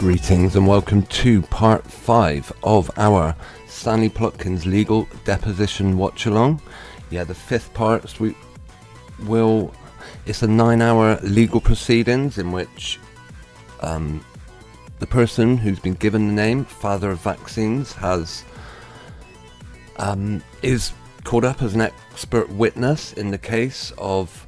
Greetings and welcome to part 5 of our Stanley Plotkins legal deposition watch along. Yeah, the 5th part. It's a 9-hour legal proceedings in which the person who's been given the name Father of Vaccines is called up as an expert witness in the case of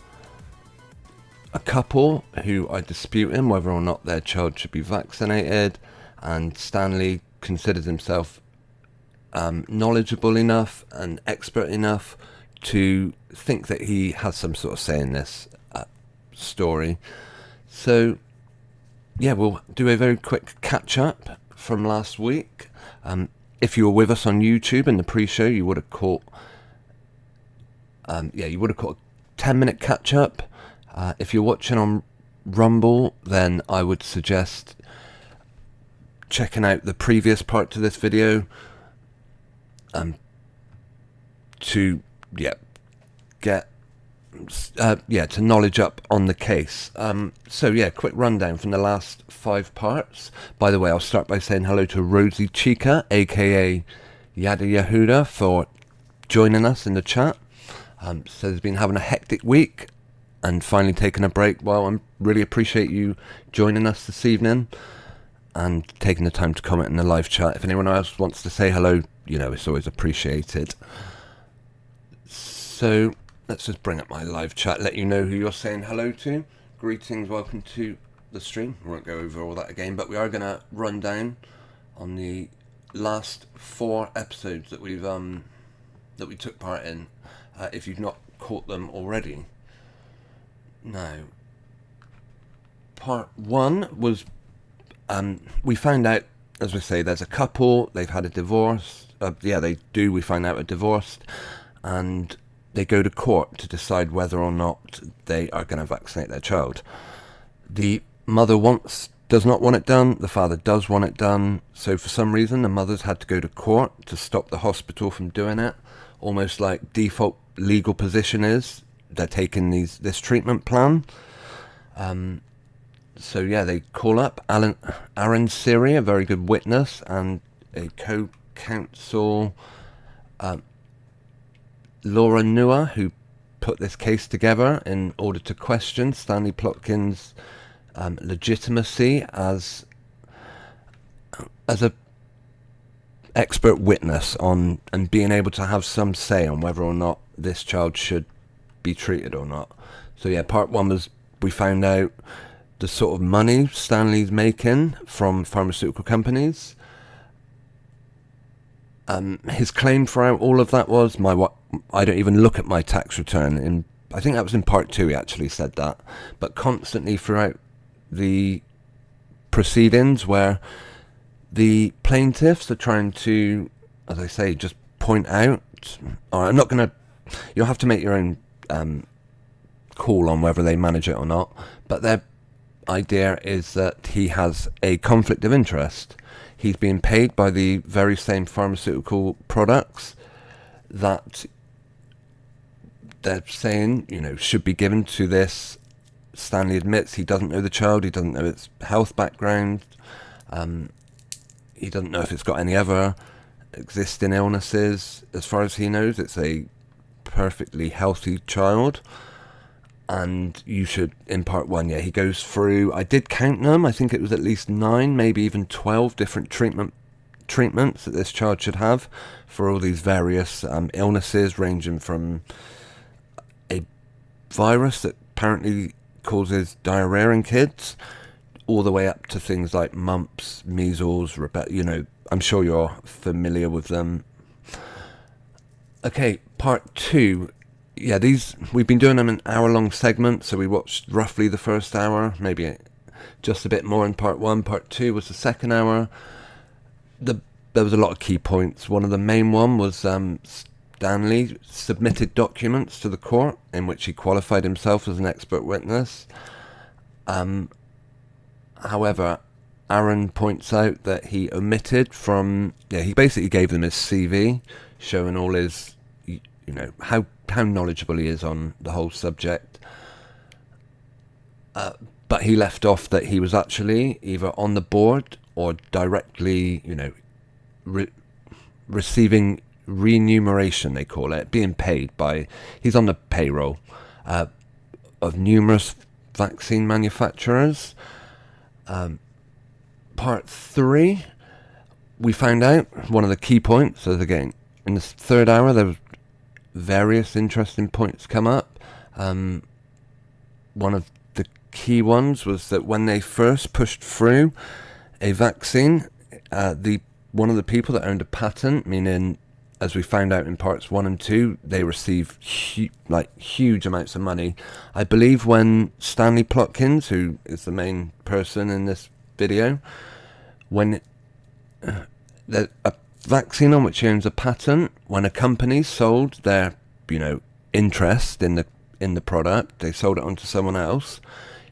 a couple who are disputing whether or not their child should be vaccinated, and Stanley considers himself knowledgeable enough and expert enough to think that he has some sort of say in this story. So yeah, we'll do a very quick catch up from last week. If you were with us on YouTube in the pre-show, you would have caught a 10-minute catch up. If you're watching on Rumble, then I would suggest checking out the previous part to this video to knowledge up on the case. Quick rundown from the last 5 parts. By the way, I'll start by saying hello to Rosie Chica, aka Yada Yahuda, for joining us in the chat. So he's been having a hectic week and finally taking a break. Well, I really appreciate you joining us this evening and taking the time to comment in the live chat. If anyone else wants to say hello, it's always appreciated. So let's just bring up my live chat, let you know who you're saying hello to. Greetings, welcome to the stream. We won't go over all that again, but we are going to run down on the last 4 episodes that we took part in, if you've not caught them already. Now, part 1 was, we found out, as we say, there's a couple, they've had a divorce. We find out are divorced, and they go to court to decide whether or not they are going to vaccinate their child. The mother does not want it done, the father does want it done, so for some reason the mother's had to go to court to stop the hospital from doing it. Almost like default legal position is they're taking this treatment plan. They call up Aaron Siri, a very good witness, and a co-counsel, Laura Nua, who put this case together in order to question Stanley Plotkins' legitimacy as a expert witness on and being able to have some say on whether or not this child should be treated or not. So yeah, part 1 was we found out the sort of money Stanley's making from pharmaceutical companies. His claim throughout all of that was, I don't even look at my tax return. I think that was in part 2 he actually said that. But constantly throughout the proceedings where the plaintiffs are trying to, as I say, just point out, you'll have to make your own call on whether they manage it or not, but their idea is that he has a conflict of interest. He's being paid by the very same pharmaceutical products that they're saying, should be given to this. Stanley admits he doesn't know the child, he doesn't know its health background, he doesn't know if it's got any other existing illnesses. As far as he knows, it's a perfectly healthy child. And you should, in part 1, he goes through, I did count them, I think it was at least 9, maybe even 12 different treatments that this child should have for all these various illnesses, ranging from a virus that apparently causes diarrhea in kids, all the way up to things like mumps, measles, I'm sure you're familiar with them. Okay, part 2. Yeah, we've been doing them in hour-long segments, so we watched roughly the first hour, maybe just a bit more in part 1. Part 2 was the second hour. There was a lot of key points. One of the main one was Stanley submitted documents to the court in which he qualified himself as an expert witness. However, Aaron points out that he omitted he basically gave them his CV, showing all his, how knowledgeable he is on the whole subject. But he left off that he was actually either on the board or directly, receiving remuneration, they call it, being paid by, he's on the payroll of numerous vaccine manufacturers. Part 3, we found out one of the key points. So again, in the third hour, there was various interesting points come up. One of the key ones was that when they first pushed through a vaccine, one of the people that owned a patent, meaning, as we found out in parts 1 and 2, they received huge amounts of money. I believe when Stanley Plotkins, who is the main person in this video, when a vaccine on which he owns a patent, when a company sold their interest in the product, they sold it on to someone else,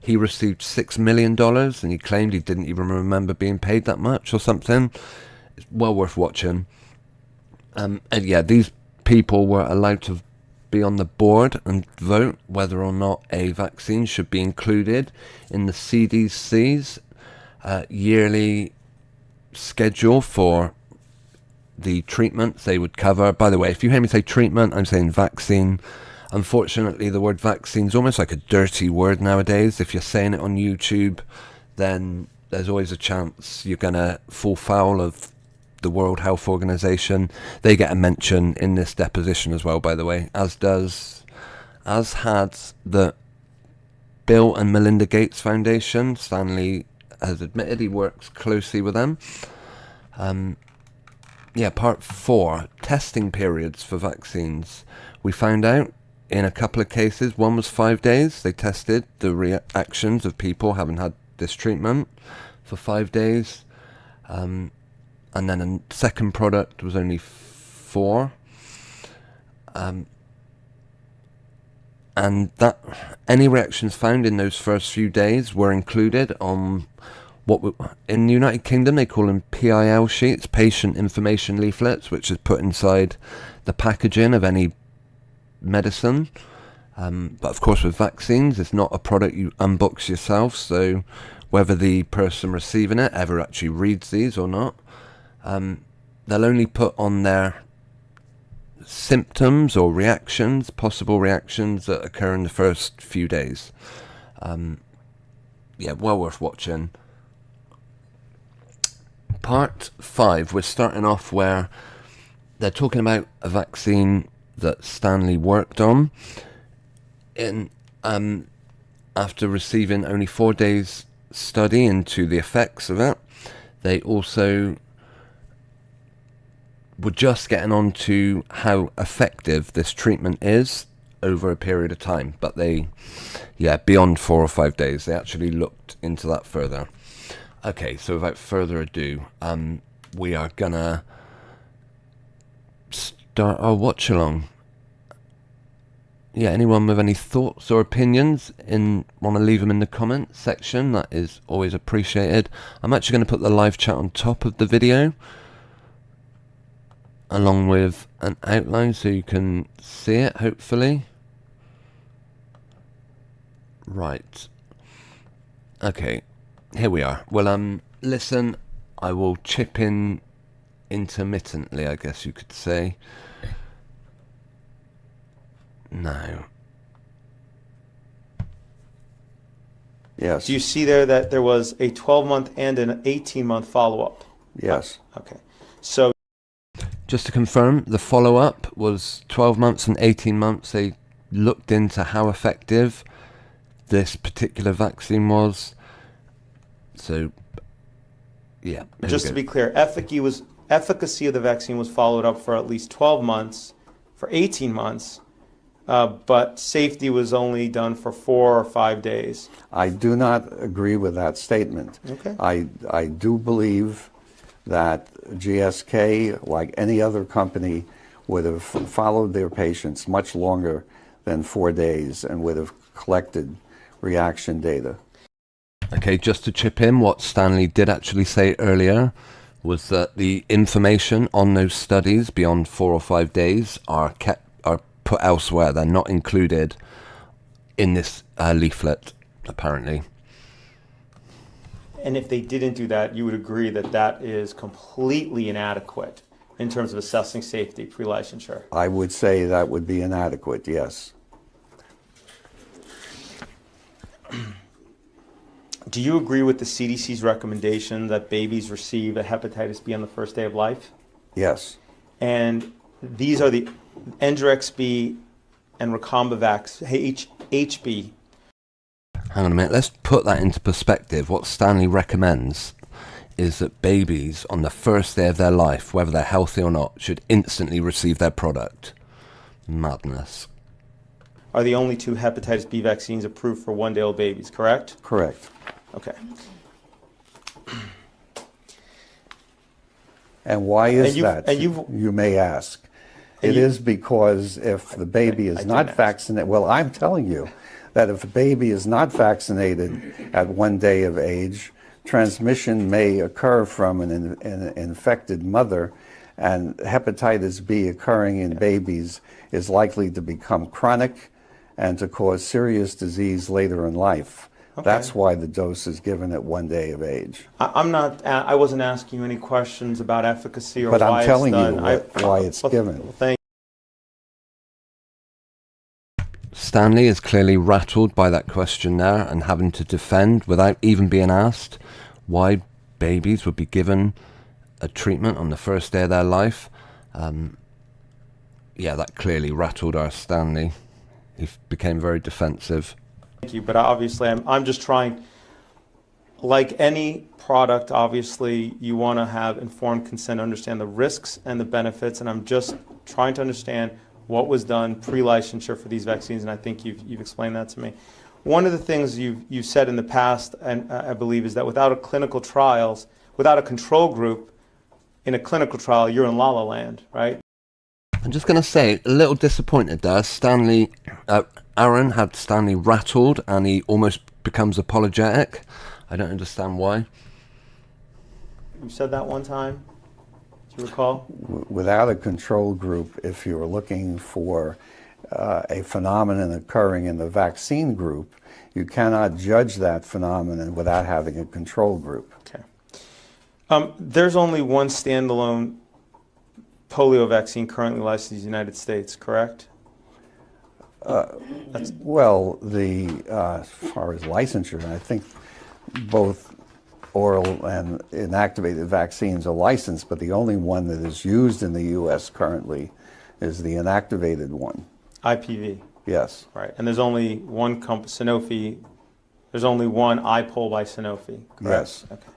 he received $6 million, and he claimed he didn't even remember being paid that much or something. It's well worth watching. And yeah, these people were allowed to be on the board and vote whether or not a vaccine should be included in the CDC's yearly schedule for the treatments they would cover. By the way, if you hear me say treatment, I'm saying vaccine. Unfortunately, the word vaccine is almost like a dirty word nowadays. If you're saying it on YouTube, then there's always a chance you're going to fall foul of the World Health Organization. They get a mention in this deposition as well, by the way, as had the Bill and Melinda Gates Foundation. Stanley has admitted he works closely with them. Part 4, testing periods for vaccines. We found out in a couple of cases, one was 5 days. They tested the reactions of people having had this treatment for 5 days. And then a second product was only 4. And that any reactions found in those first few days were included on in the United Kingdom they call them PIL sheets, patient information leaflets, which is put inside the packaging of any medicine. But of course with vaccines, it's not a product you unbox yourself, so whether the person receiving it ever actually reads these or not, they'll only put on their symptoms or reactions, possible reactions that occur in the first few days. Well worth watching. Part 5, we're starting off where they're talking about a vaccine that Stanley worked on after receiving only 4 days study into the effects of it. They also were just getting on to how effective this treatment is over a period of time, but beyond 4 or 5 days, they actually looked into that further. Okay, so without further ado, we are gonna start our watch along. Anyone with any thoughts or opinions want to leave them in the comments section, that is always appreciated. I'm actually going to put the live chat on top of the video, along with an outline so you can see it, hopefully. Right. Okay, here we are. Well, listen, I will chip in intermittently, I guess you could say. Now. Yes. Do you see there that there was a 12-month and an 18-month follow-up? Yes. Okay. So Just to confirm, the follow-up was 12 months and 18 months. They looked into how effective this particular vaccine was. So, yeah. just to be clear, efficacy of the vaccine was followed up for at least 12 months, for 18 months, but safety was only done for 4 or 5 days. I do not agree with that statement. Okay. I do believe that GSK, like any other company, would have followed their patients much longer than 4 days and would have collected reaction data. Okay, just to chip in, what Stanley did actually say earlier was that the information on those studies beyond 4 or 5 days are put elsewhere. They're not included in this leaflet, apparently. And if they didn't do that, you would agree that that is completely inadequate in terms of assessing safety pre-licensure? I would say that would be inadequate, yes. Do you agree with the CDC's recommendation that babies receive a hepatitis B on the first day of life? Yes. And these are the Engerix B and Recombavax HB. Hang on a minute, let's put that into perspective. What Stanley recommends is that babies on the first day of their life, whether they're healthy or not, should instantly receive their product. Madness. Are the only two hepatitis B vaccines approved for one-day-old babies, correct? Correct. Okay. And why is And that, you may ask? It is because if the baby is not vaccinated, well, I'm telling you that if a baby is not vaccinated at 1 day of age, transmission may occur from an infected mother, and hepatitis B occurring in babies is likely to become chronic and to cause serious disease later in life. Okay. That's why the dose is given at 1 day of age. I wasn't asking you any questions about efficacy or why it's done. But I'm telling you why it's given. Well, thank you. Stanley is clearly rattled by that question there and having to defend without even being asked why babies would be given a treatment on the first day of their life. Yeah, that clearly rattled our Stanley. He became very defensive. Thank you, but obviously I'm just trying, like any product, obviously you want to have informed consent, understand the risks and the benefits, and I'm just trying to understand what was done pre-licensure for these vaccines, and I think you've explained that to me. One of the things you've said in the past, and I believe, is that without a control group in a clinical trial, you're in la-la land, right? I'm just going to say, a little disappointed there. Aaron had Stanley rattled and he almost becomes apologetic. I don't understand why. You said that one time, do you recall? Without a control group, if you're looking for a phenomenon occurring in the vaccine group, you cannot judge that phenomenon without having a control group. Okay. There's only one standalone polio vaccine currently licensed in the United States, correct? Well, as far as licensure, I think both oral and inactivated vaccines are licensed, but the only one that is used in the U.S. currently is the inactivated one. IPV. Yes. Right, and there's only one company, Sanofi. There's only one IPOL by Sanofi, correct? Yes. Okay.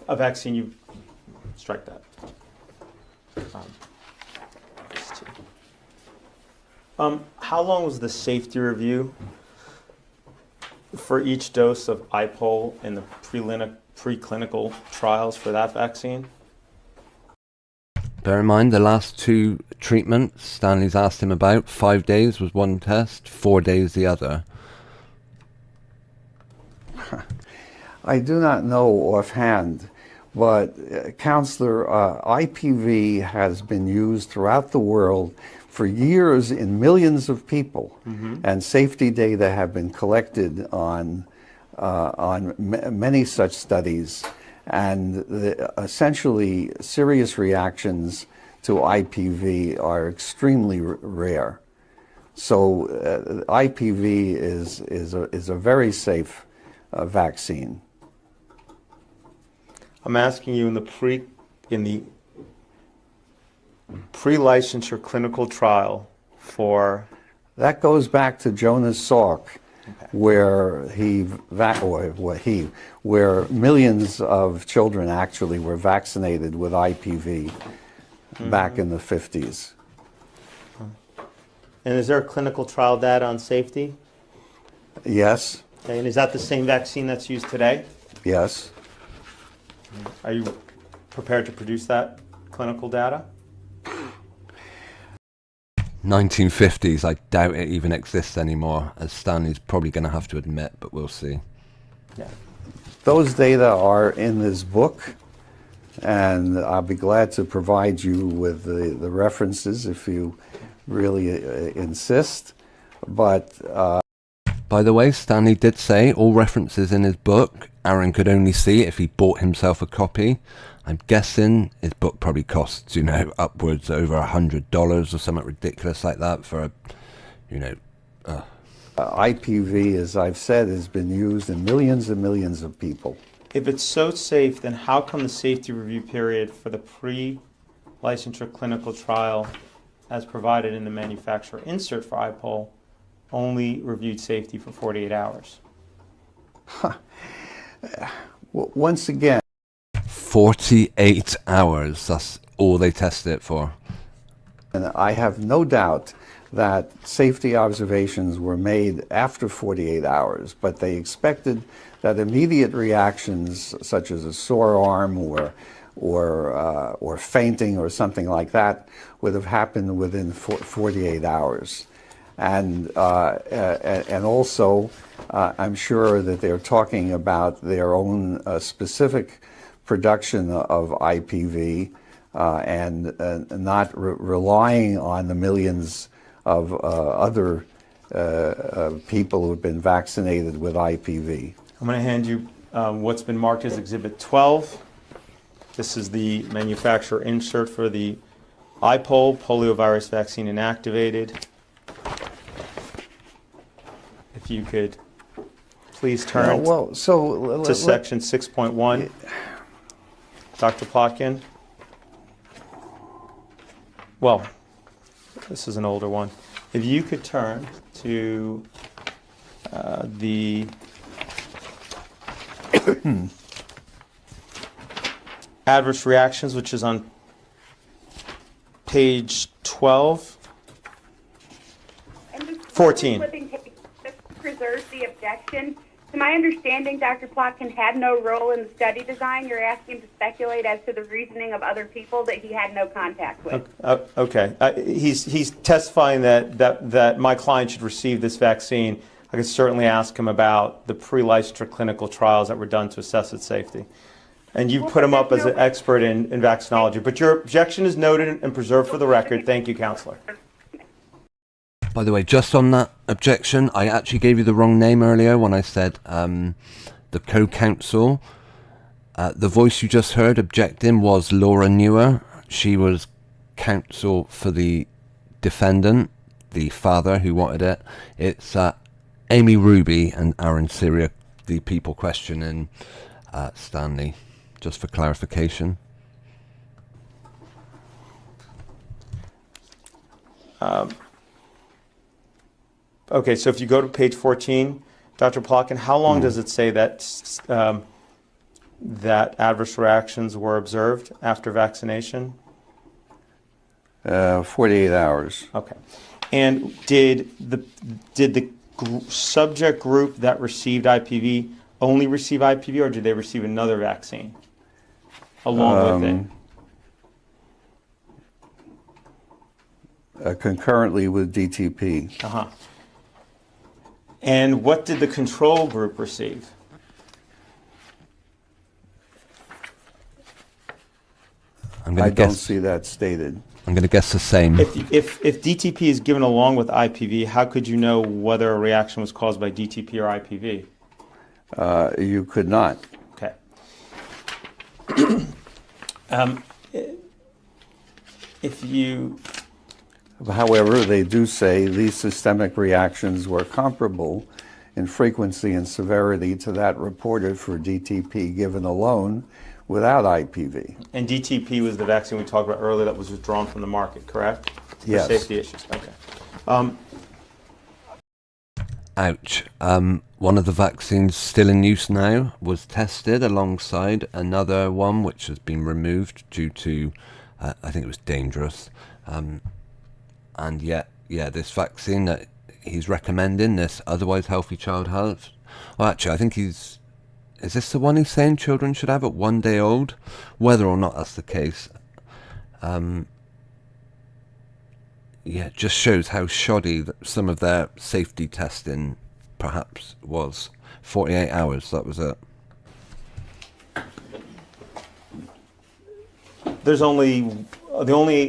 A vaccine, you strike that. How long was the safety review for each dose of IPOL in the preclinical trials for that vaccine? Bear in mind, the last two treatments Stanley's asked him about, 5 days was one test, 4 days the other. I do not know offhand, but Counselor, IPV has been used throughout the world for years in millions of people, and safety data have been collected on many such studies, and essentially serious reactions to IPV are extremely rare. So IPV is a very safe vaccine. I'm asking you in the pre-licensure clinical trial for... That goes back to Jonas Salk, okay, where where millions of children actually were vaccinated with IPV back in the 50s. And is there clinical trial data on safety? Yes. Okay, and is that the same vaccine that's used today? Yes. Are you prepared to produce that clinical data? 1950s, I doubt it even exists anymore, as Stanley's probably going to have to admit, but we'll see. Yeah. Those data are in this book, and I'll be glad to provide you with the references if you really insist. But By the way, Stanley did say all references in his book Aaron could only see if he bought himself a copy. I'm guessing his book probably costs, upwards over $100 or something ridiculous like that for IPV, as I've said, has been used in millions and millions of people. If it's so safe, then how come the safety review period for the pre-licensure clinical trial, as provided in the manufacturer insert for iPol, only reviewed safety for 48 hours? Once again, 48 hours, that's all they tested it for. and I have no doubt that safety observations were made after 48 hours, but they expected that immediate reactions such as a sore arm or fainting or something like that would have happened within 48 hours. And also, I'm sure that they're talking about their own specific production of IPV and not relying on the millions of other people who've been vaccinated with IPV. I'm going to hand you what's been marked as Exhibit 12. This is the manufacturer insert for the iPol poliovirus vaccine inactivated. If you could please turn to section 6.1. Dr. Plotkin. Well, this is an older one. If you could turn to the adverse reactions, which is on page 12. 14. Preserves the objection. To my understanding, Dr. Plotkin had no role in the study design. You're asking him to speculate as to the reasoning of other people that he had no contact with. Okay. He's testifying that my client should receive this vaccine. I could certainly ask him about the pre-licensure clinical trials that were done to assess its safety. And you put him up as an expert in vaccinology. But your objection is noted and preserved for the record. Thank you, Counselor. By the way, just on that objection, I actually gave you the wrong name earlier when I said the co-counsel. The voice you just heard objecting was Laura Newer. She was counsel for the defendant, the father who wanted it. It's Amy Ruby and Aaron Syria, the people questioning Stanley, just for clarification. Okay, so if you go to page 14, Dr. Plotkin, how long does it say that that adverse reactions were observed after vaccination? 48 hours. Okay. And did the subject group that received IPV only receive IPV, or did they receive another vaccine along with it? Concurrently with DTP. Uh-huh. And what did the control group receive? I don't see that stated. I'm going to guess the same. If DTP is given along with IPV, how could you know whether a reaction was caused by DTP or IPV? You could not. Okay. If you... However, they do say these systemic reactions were comparable in frequency and severity to that reported for DTP given alone without IPV. And DTP was the vaccine we talked about earlier that was withdrawn from the market, correct? Yes. For safety issues. Okay. Ouch. One of the vaccines still in use now was tested alongside another one which has been removed due to, I think it was dangerous. And yet, this vaccine that he's recommending, this otherwise healthy child has, well, actually, I think is this the one he's saying children should have at 1 day old? Whether or not that's the case, it just shows how shoddy some of their safety testing perhaps was. 48 hours, that was it. The only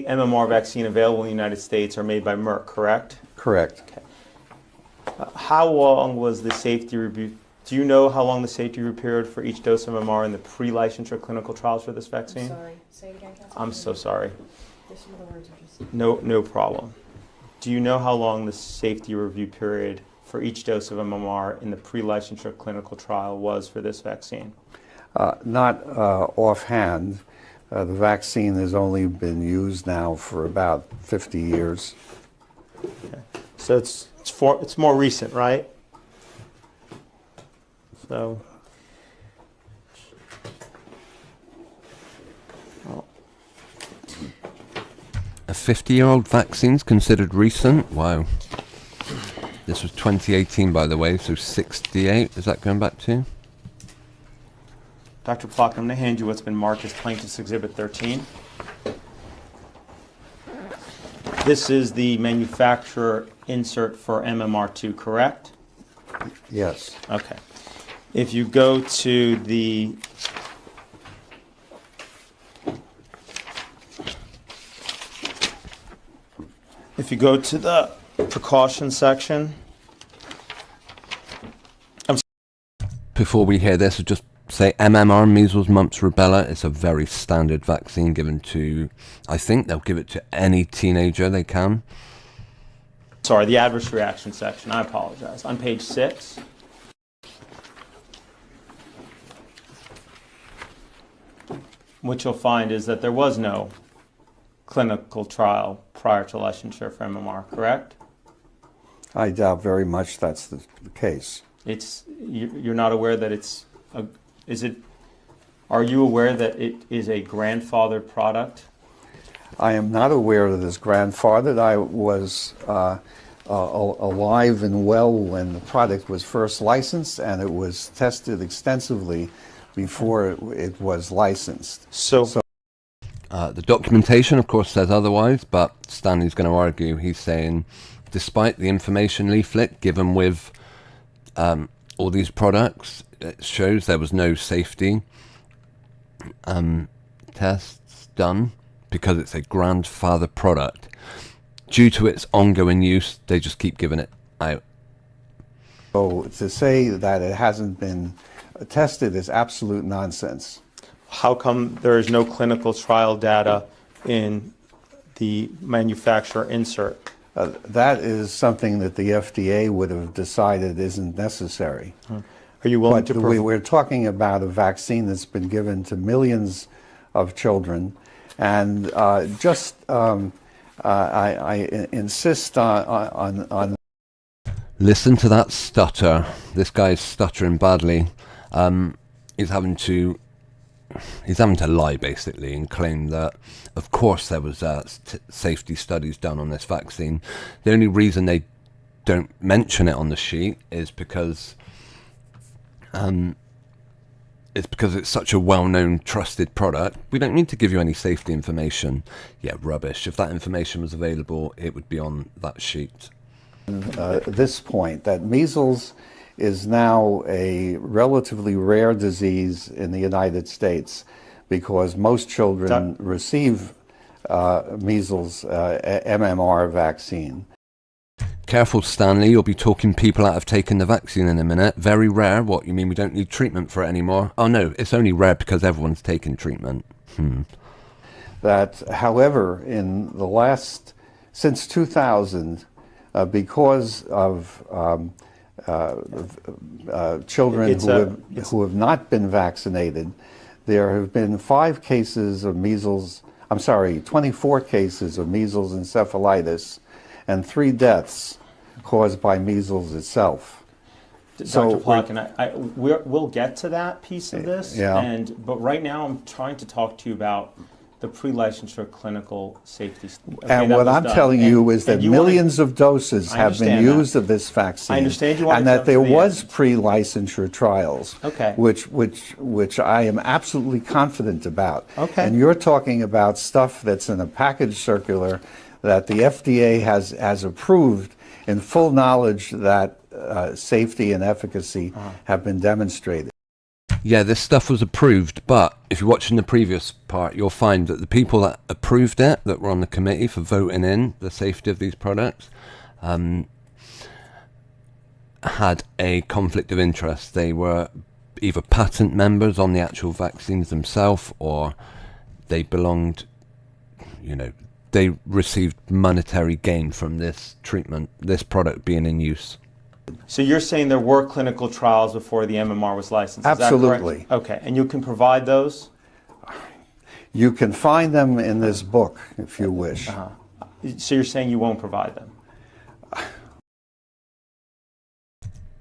MMR vaccine available in the United States are made by Merck, correct? Correct. Okay. How long was the safety review? Do you know how long the safety review period for each dose of MMR in the pre-licensure clinical trials for this vaccine? Sorry, say it again, Councilman. I'm so sorry. Just some of the words are just. No problem. Do you know how long the safety review period for each dose of MMR in the pre-licensure clinical trial was for this vaccine? Not offhand. The vaccine has only been used now for about 50 years. Okay. So it's more recent, right? So. A 50-year-old vaccine's considered recent? Wow. This was 2018, by the way, so 68. Is that going back to? Dr. Plotkin, I'm going to hand you what's been marked as Plaintiff's Exhibit 13. This is the manufacturer insert for MMR2, correct? Yes. Okay. If you go to the precaution section. Before we hear this, I'll just say MMR, measles, mumps, rubella, is a very standard vaccine given to, I think they'll give it to any teenager they can. Sorry, the adverse reaction section. I apologize. On page 6. What you'll find is that there was no clinical trial prior to licensure for MMR, correct? I doubt very much that's the case. You're not aware that are you aware that it is a grandfathered product? I am not aware that it's grandfathered. I was alive and well when the product was first licensed, and it was tested extensively before it was licensed. So The documentation, of course, says otherwise, but Stanley's going to argue. He's saying, despite the information leaflet given with all these products, it shows there was no safety tests done because it's a grandfather product. Due to its ongoing use, they just keep giving it out. So to say that it hasn't been tested is absolute nonsense. how come there is no clinical trial data in the manufacturer insert? That is something that the FDA would have decided isn't necessary. Are you willing to We're talking about a vaccine that's been given to millions of children, and I insist on. Listen to that stutter. This guy's stuttering badly. He's having to lie basically and claim that, of course, there was safety studies done on this vaccine. The only reason they don't mention it on the sheet is because it's such a well-known, trusted product. We don't need to give you any safety information. Yeah, rubbish. If that information was available, it would be on that sheet. This point, that measles is now a relatively rare disease in the United States because most children receive measles MMR vaccine. Careful, Stanley, you'll be talking people out of taking the vaccine in a minute. Very rare. What, you mean we don't need treatment for it anymore? Oh no, it's only rare because everyone's taking treatment. That, however, in the last, since 2000, because of children who have not been vaccinated, there have been 24 cases of measles encephalitis, and 3 deaths caused by measles itself. Dr. Plotkin, we'll get to that piece of this, yeah. But right now I'm trying to talk to you about the pre-licensure clinical safety. And what I'm telling you is that millions of doses have been used of this vaccine. I understand you want and that there was pre-licensure trials, okay, which I am absolutely confident about. Okay. And you're talking about stuff that's in a package circular that the FDA has approved in full knowledge that safety and efficacy have been demonstrated. Yeah, this stuff was approved, but if you're watching the previous part, you'll find that the people that approved it, that were on the committee for voting in the safety of these products, had a conflict of interest. They were either patent members on the actual vaccines themselves, or they belonged, they received monetary gain from this treatment, this product being in use. So you're saying there were clinical trials before the MMR was licensed? Absolutely. Is that correct? Okay, and you can provide those? You can find them in this book if you wish. So you're saying you won't provide them?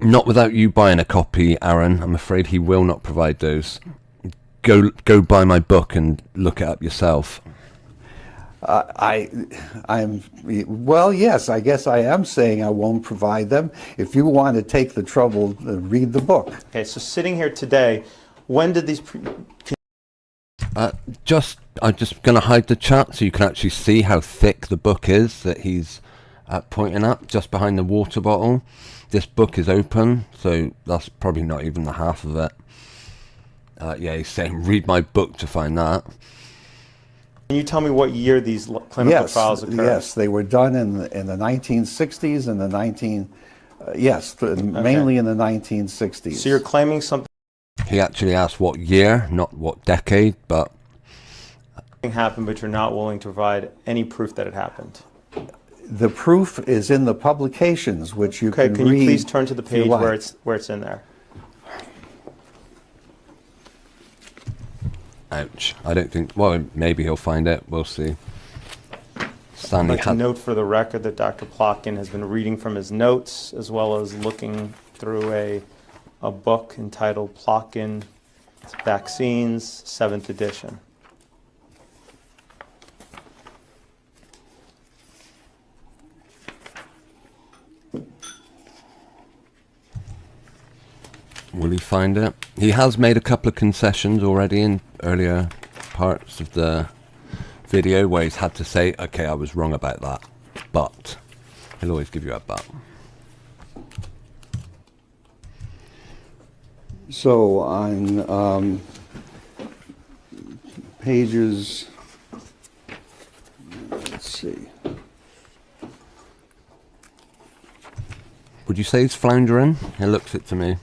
Not without you buying a copy, Aaron. I'm afraid he will not provide those. Go buy my book and look it up yourself. Well, yes, I guess I am saying I won't provide them. If you want to take the trouble to read the book. Okay, so sitting here today, when did these... I'm just going to hide the chat so you can actually see how thick the book is that he's pointing at, just behind the water bottle. This book is open, so that's probably not even the half of it. Yeah, he's saying read my book to find that. Can you tell me what year these clinical trials occurred? Yes, they were done in the 1960s and mainly in the 1960s. So you're claiming something He actually asked what year, not what decade, but... happened, but you're not willing to provide any proof that it happened. The proof is in the publications, which you can read. Okay, can you please turn to the page where it's in there? Ouch. I don't think... Well, maybe he'll find it. We'll see. Stanley I'd like to note for the record that Dr. Plotkin has been reading from his notes as well as looking through a book entitled Plotkin Vaccines, 7th edition. Will he find it? He has made a couple of concessions already in earlier parts of the video where he's had to say, okay, I was wrong about that, but he'll always give you a but. So on pages, let's see. Would you say he's floundering? He looks it to me.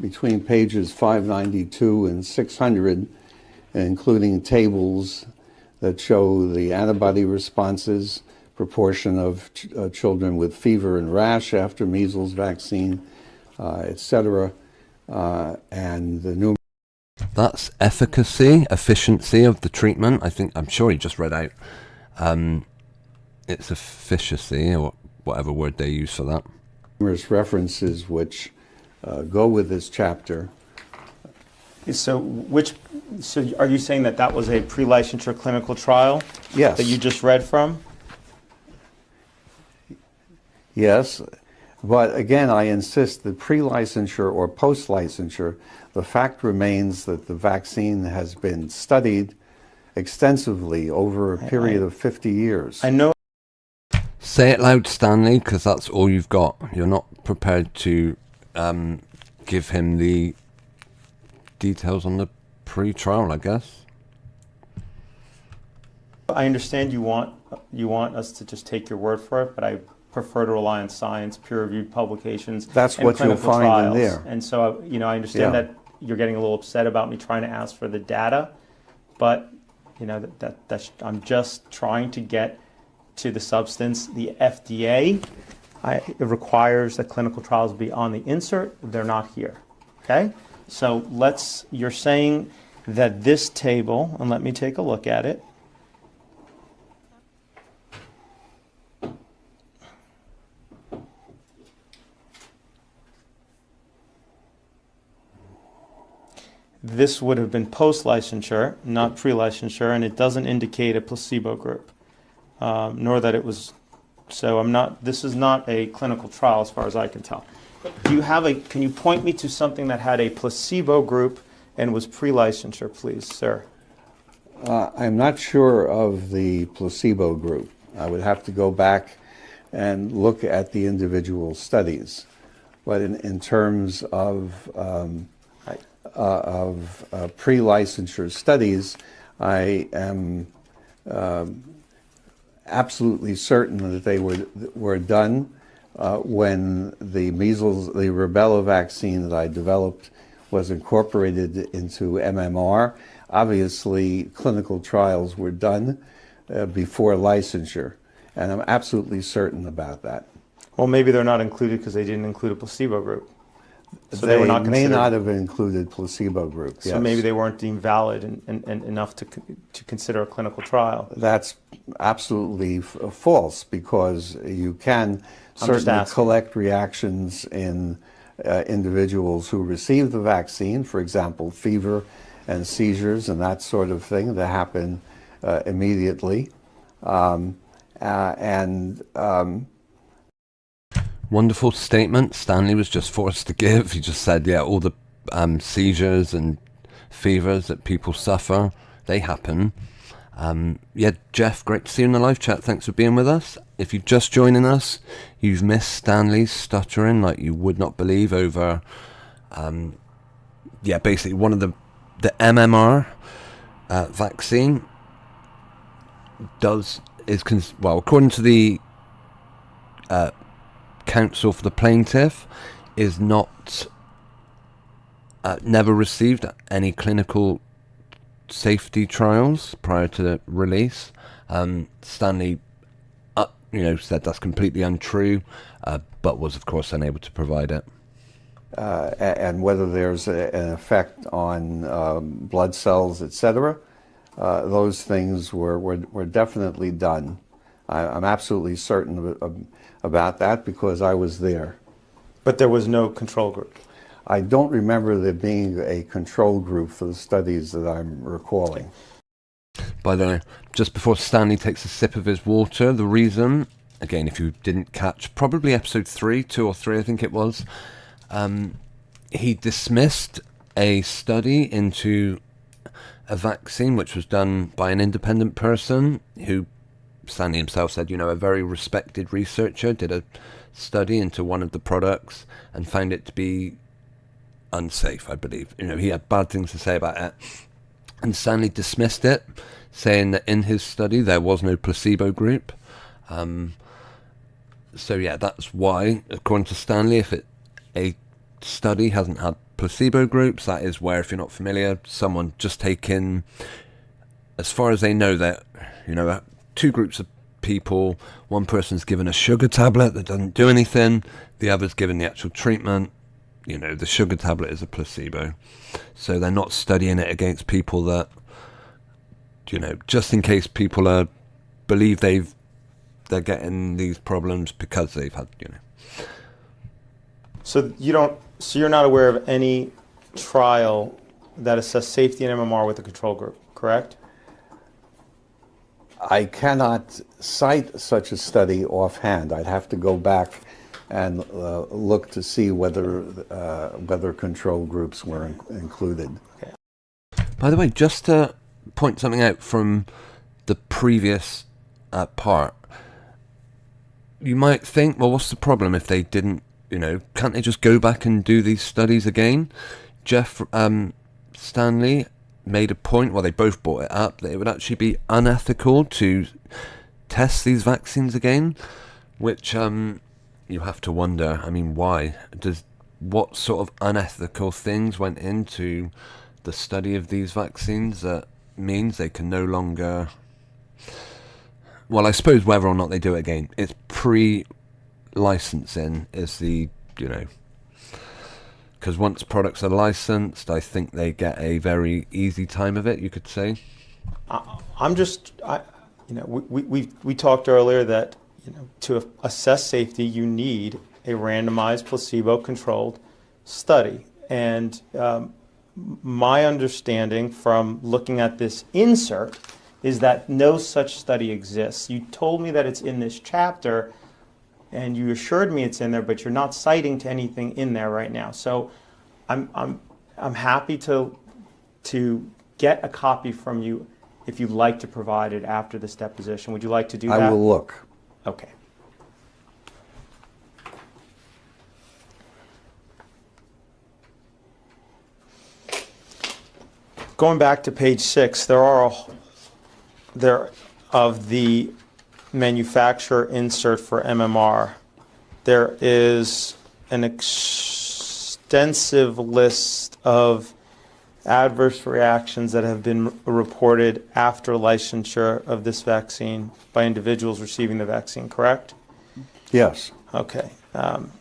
Between pages 592 and 600, including tables that show the antibody responses, proportion of children with fever and rash after measles vaccine, etc., and the That's efficacy, efficiency of the treatment. I'm sure he just read out. It's efficacy, or whatever word they use for that. Numerous references which go with this chapter. So are you saying that was a pre-licensure clinical trial? Yes. That you just read from? Yes, but again, I insist that pre-licensure or post-licensure, the fact remains that the vaccine has been studied extensively over a period of 50 years. I know. Say it loud, Stanley, because that's all you've got. You're not prepared to give him the details on the pre-trial, I guess. I understand you want us to just take your word for it, but I prefer to rely on science, peer-reviewed publications. That's and what you'll clinical find trials. in there. And so, I understand that you're getting a little upset about me trying to ask for the data, but I'm just trying to get to the substance. The FDA it requires that clinical trials be on the insert. They're not here. Okay, so you're saying that this table, and let me take a look at it. This would have been post-licensure, not pre-licensure, and it doesn't indicate a placebo group, nor that it was. So this is not a clinical trial as far as I can tell. Can you point me to something that had a placebo group and was pre-licensure, please, sir? I'm not sure of the placebo group. I would have to go back and look at the individual studies. But in terms of pre-licensure studies, I am absolutely certain that they were done when the rubella vaccine that I developed was incorporated into MMR, obviously clinical trials were done before licensure, and I'm absolutely certain about that. Well, maybe they're not included because they didn't include a placebo group. So they were not may considered. not have included placebo groups. So yes. maybe they weren't deemed valid and enough to consider a clinical trial. That's absolutely false, because you can certainly asking. collect reactions in individuals who receive the vaccine, for example, fever and seizures and that sort of thing that happen immediately. Wonderful statement Stanley was just forced to give. He just said, yeah, all the seizures and fevers that people suffer, they happen. Yeah, Jeff, great to see you in the live chat. Thanks for being with us. If you're just joining us, you've missed Stanley's stuttering like you would not believe over, yeah, basically one of the MMR vaccine according to the counsel for the plaintiff, is not never received any clinical safety trials prior to the release. Stanley said that's completely untrue, but was of course unable to provide it. And whether there's an effect on blood cells, etc., those things were definitely done. I'm absolutely certain about that because I was there. But there was no control group. I don't remember there being a control group for the studies that I'm recalling. By the way, just before Stanley takes a sip of his water, the reason, again, if you didn't catch, probably episode 2 or 3, I think it was, he dismissed a study into a vaccine which was done by an independent person who, Stanley himself said, a very respected researcher, did a study into one of the products and found it to be unsafe, I believe. He had bad things to say about it. And Stanley dismissed it, saying that in his study there was no placebo group. So yeah, that's why, according to Stanley, if a study hasn't had placebo groups, that is where, if you're not familiar, someone just taken, as far as they know, that two groups of people, one person's given a sugar tablet that doesn't do anything, the other's given the actual treatment. The sugar tablet is a placebo. So they're not studying it against people that, just in case people believe they're getting these problems because they've had, So you're not aware of any trial that assessed safety in MMR with a control group, correct? I cannot cite such a study offhand. I'd have to go back and look to see whether control groups were included. Okay. By the way, just to point something out from the previous part, you might think, well, what's the problem if they didn't, can't they just go back and do these studies again? Jeff Stanley made a point, well, they both brought it up, that it would actually be unethical to test these vaccines again, which you have to wonder, why? What sort of unethical things went into the study of these vaccines that means they can no longer... Well, I suppose whether or not they do it again, it's pre-licensing is the, because once products are licensed, I think they get a very easy time of it, you could say. We talked earlier that, to assess safety, you need a randomized placebo-controlled study. And my understanding from looking at this insert is that no such study exists. You told me that it's in this chapter, and you assured me it's in there, but you're not citing to anything in there right now. So I'm happy to get a copy from you if you'd like to provide it after this deposition. Would you like to do that? I will look. Okay. Going back to page 6, there of the manufacturer insert for MMR, there is an extensive list of adverse reactions that have been reported after licensure of this vaccine by individuals receiving the vaccine, correct? Yes. Okay. I'm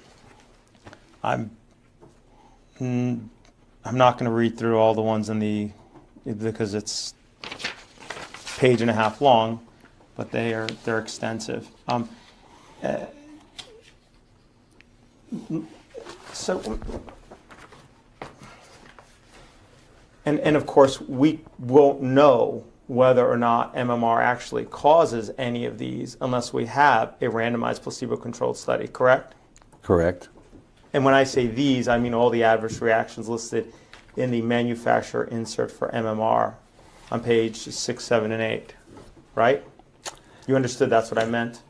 not going to read through all the ones because it's page and a half long, but they're extensive. And of course, we won't know whether or not MMR actually causes any of these unless we have a randomized placebo-controlled study, correct? Correct. And when I say these, I mean all the adverse reactions listed in the manufacturer insert for MMR on page 6, 7, and 8, right? You understood that's what I meant?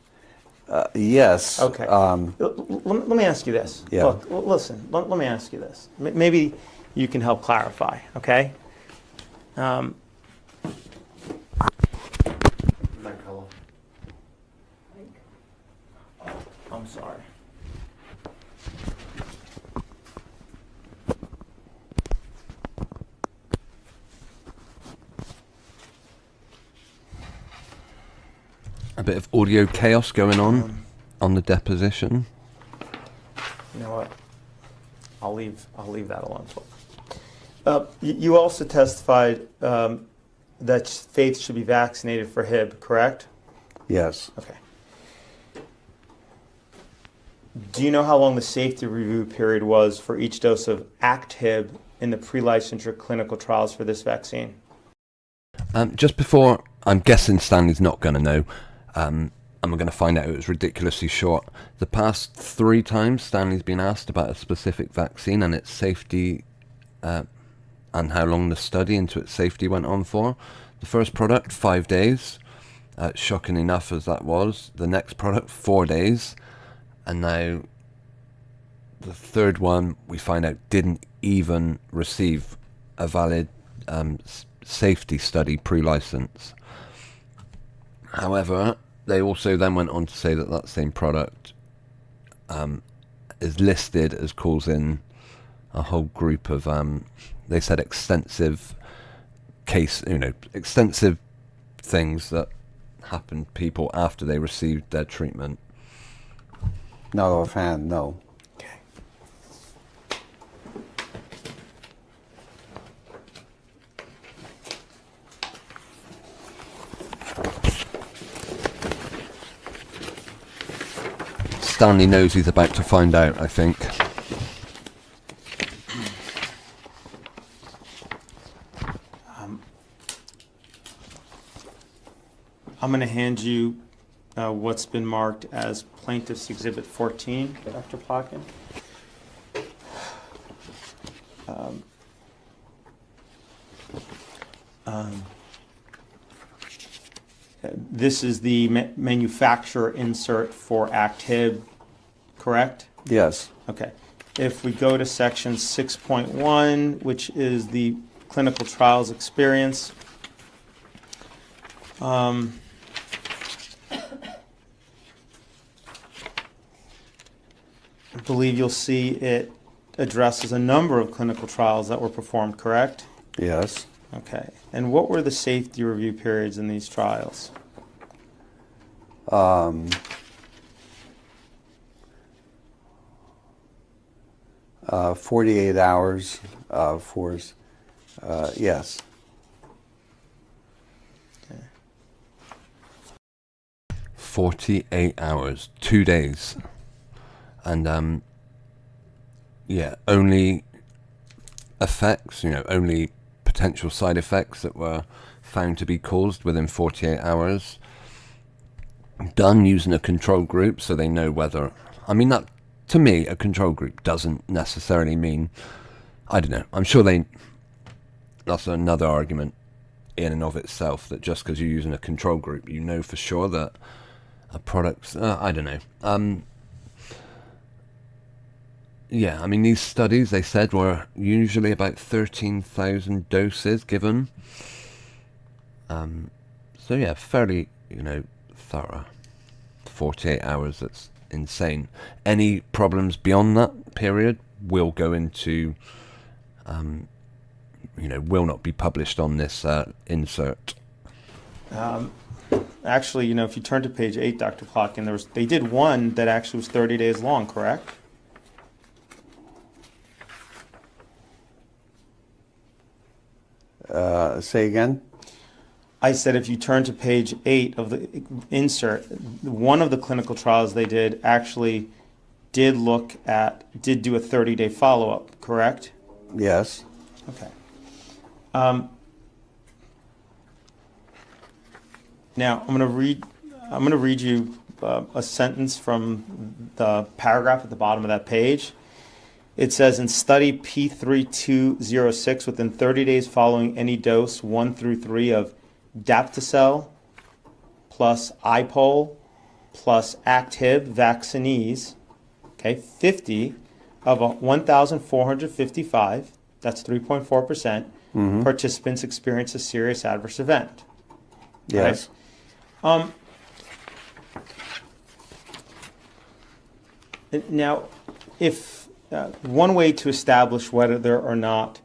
Yes. Okay. Let me ask you this. Yeah. Look, listen, let me ask you this. Maybe you can help clarify, okay? That color. I'm sorry. A bit of audio chaos going on the deposition. You know what? I'll leave that alone. You also testified that Faith should be vaccinated for Hib, correct? Yes. Okay. Do you know how long the safety review period was for each dose of ACT-HIB in the pre-licensure clinical trials for this vaccine? Just before, I'm guessing Stanley's not going to know. I'm going to find out it was ridiculously short. The past 3 times Stanley's been asked about a specific vaccine and its safety and how long the study into its safety went on for. The first product, 5 days. Shocking enough as that was. The next product, 4 days. And now the third one, we find out, didn't even receive a valid safety study pre-license. However, they also then went on to say that that same product is listed as causing a whole group of, they said extensive things that happened to people after they received their treatment. Not offhand, no. Okay. Stanley knows he's about to find out, I think. I'm going to hand you what's been marked as Plaintiff's Exhibit 14, Dr. Plotkin. This is the manufacturer insert for ACT-HIB, correct? Yes. Okay. If we go to section 6.1, which is the clinical trials experience, I believe you'll see it addresses a number of clinical trials that were performed, correct? Yes. Okay. And what were the safety review periods in these trials? 48 hours yes. Okay. 48 hours, 2 days. And only effects, only potential side effects that were found to be caused within 48 hours. Done using a control group, so they know whether, that, to me, a control group doesn't necessarily mean, I don't know, I'm sure that's another argument in and of itself, that just because you're using a control group, you know for sure that a product's, I don't know. These studies, they said, were usually about 13,000 doses given. Fairly, thorough. 48 hours, that's insane. Any problems beyond that period will go into, will not be published on this insert. Actually, if you turn to page 8, Dr. Plotkin, they did one that actually was 30 days long, correct? Say again? I said if you turn to page 8 of the insert, one of the clinical trials they did actually did do a 30-day follow-up, correct? Yes. Okay. Now I'm going to read you a sentence from the paragraph at the bottom of that page. It says, in study P3206, within 30 days following any dose 1 through 3 of Daptocel plus IPOL plus Activ vaccinees, 50 of 1,455, that's 3.4%, participants experienced a serious adverse event. Yes. Right? Now, if one way to establish whether or not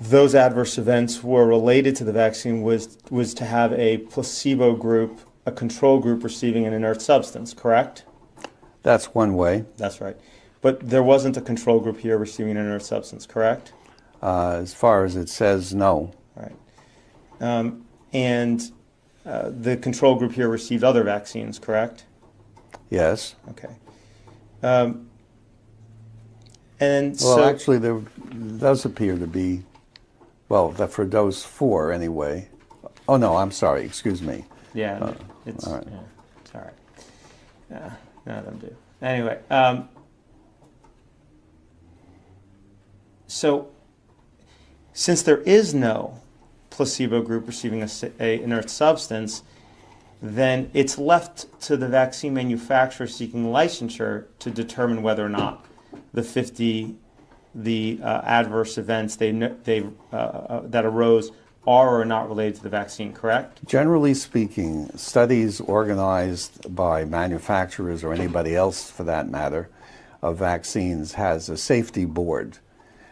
those adverse events were related to the vaccine was to have a placebo group, a control group receiving an inert substance, correct? That's one way. That's right. But there wasn't a control group here receiving an inert substance, correct? As far as it says, no. Right. And the control group here received other vaccines, correct? Yes. Okay. Actually, there does appear to be, for dose 4 anyway. Oh, no, I'm sorry. Excuse me. Yeah, it's all right. Yeah, it's all right. None of them do. Anyway, so since there is no placebo group receiving a inert substance, then it's left to the vaccine manufacturer seeking licensure to determine whether or not the 50 adverse events that arose are or not related to the vaccine, correct? Generally speaking, studies organized by manufacturers or anybody else for that matter of vaccines has a safety board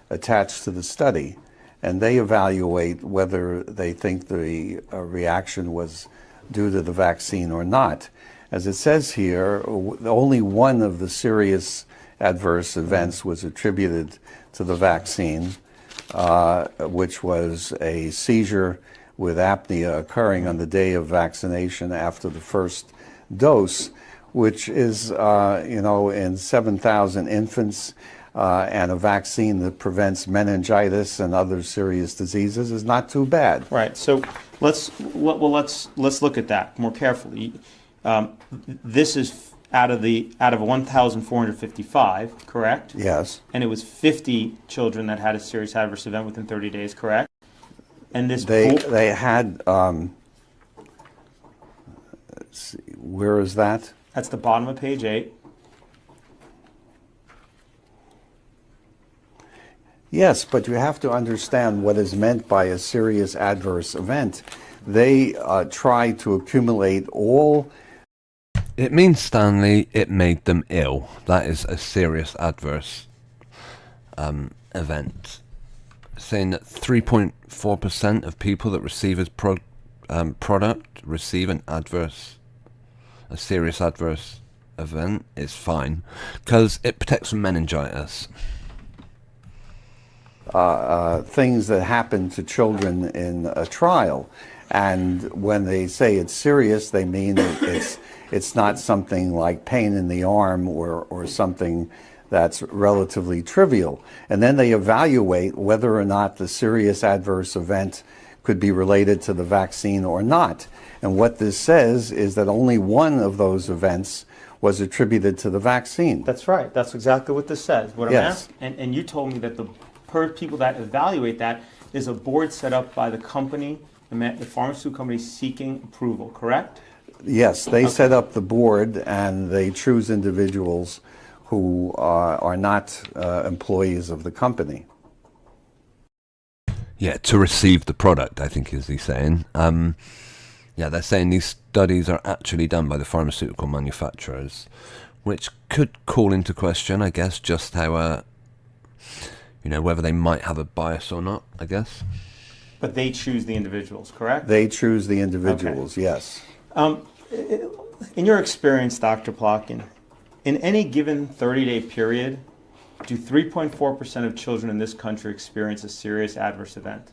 attached to the study, and they evaluate whether they think the reaction was due to the vaccine or not. As it says here, only one of the serious adverse events was attributed to the vaccine, which was a seizure with apnea occurring on the day of vaccination after the first dose, which is, in 7,000 infants, and a vaccine that prevents meningitis and other serious diseases is not too bad. Right. So let's look at that more carefully. This is out of 1,455, correct? Yes. And it was 50 children that had a serious adverse event within 30 days, correct? And this they had. Let's see, where is that? That's the bottom of page 8. Yes, but you have to understand what is meant by a serious adverse event. They try to accumulate all. It means, Stanley, it made them ill. That is a serious adverse event. Saying that 3.4% of people that receive his product receive a serious adverse event is fine, because it protects from meningitis. Things that happen to children in a trial, and when they say it's serious, they mean it's not something like pain in the arm or something that's relatively trivial. And then they evaluate whether or not the serious adverse event could be related to the vaccine or not. And what this says is that only one of those events was attributed to the vaccine. That's right. That's exactly what this says. What I'm Yes. asking, and you told me that the people that evaluate that is a board set up by the company, the pharmaceutical company seeking approval, correct? Yes, they set up the board and they choose individuals who are not employees of the company. Yeah, to receive the product, I think is he saying. They're saying studies are actually done by the pharmaceutical manufacturers, which could call into question, I guess, just how, whether they might have a bias or not, I guess. But they choose the individuals, correct? They choose the individuals, yes. In your experience, Dr. Plotkin, in any given 30-day period, do 3.4% of children in this country experience a serious adverse event?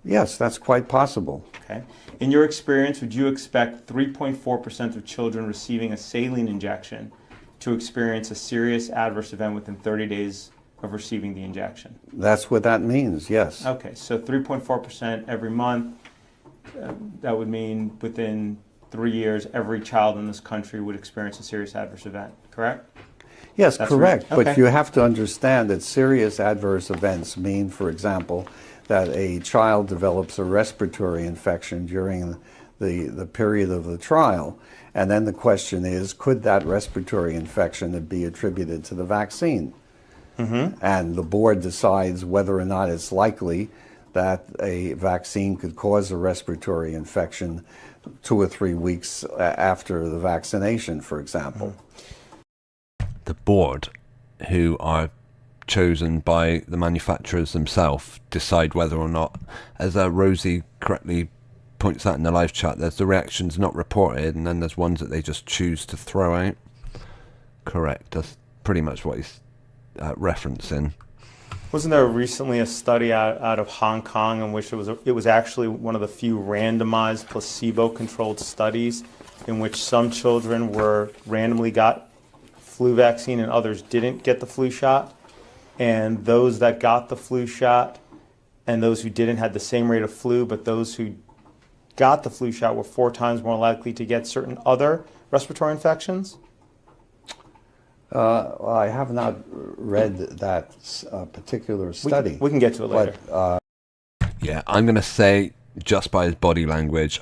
Yes, that's quite possible. Okay. In your experience, would you expect 3.4% of children receiving a saline injection to experience a serious adverse event within 30 days of receiving the injection? That's what that means, yes. Okay, so 3.4% every month, that would mean within 3 years, every child in this country would experience a serious adverse event, correct? Yes, That's correct. right. Okay. But you have to understand that serious adverse events mean, for example, that a child develops a respiratory infection during the period of the trial. And then the question is, could that respiratory infection be attributed to the vaccine? Mm-hmm. And the board decides whether or not it's likely that a vaccine could cause a respiratory infection 2 or 3 weeks after the vaccination, for example. The board, who are chosen by the manufacturers themselves, decide whether or not, as Rosie correctly points out in the live chat, there's the reactions not reported, and then there's ones that they just choose to throw out. Correct. That's pretty much what he's referencing. Wasn't there recently a study out of Hong Kong in which it was actually one of the few randomized placebo-controlled studies in which some children were randomly got flu vaccine and others didn't get the flu shot, and those that got the flu shot and those who didn't had the same rate of flu, but those who got the flu shot were 4 times more likely to get certain other respiratory infections? Well, I have not read that particular study. We can get to it later. But, Yeah, I'm going to say, just by his body language,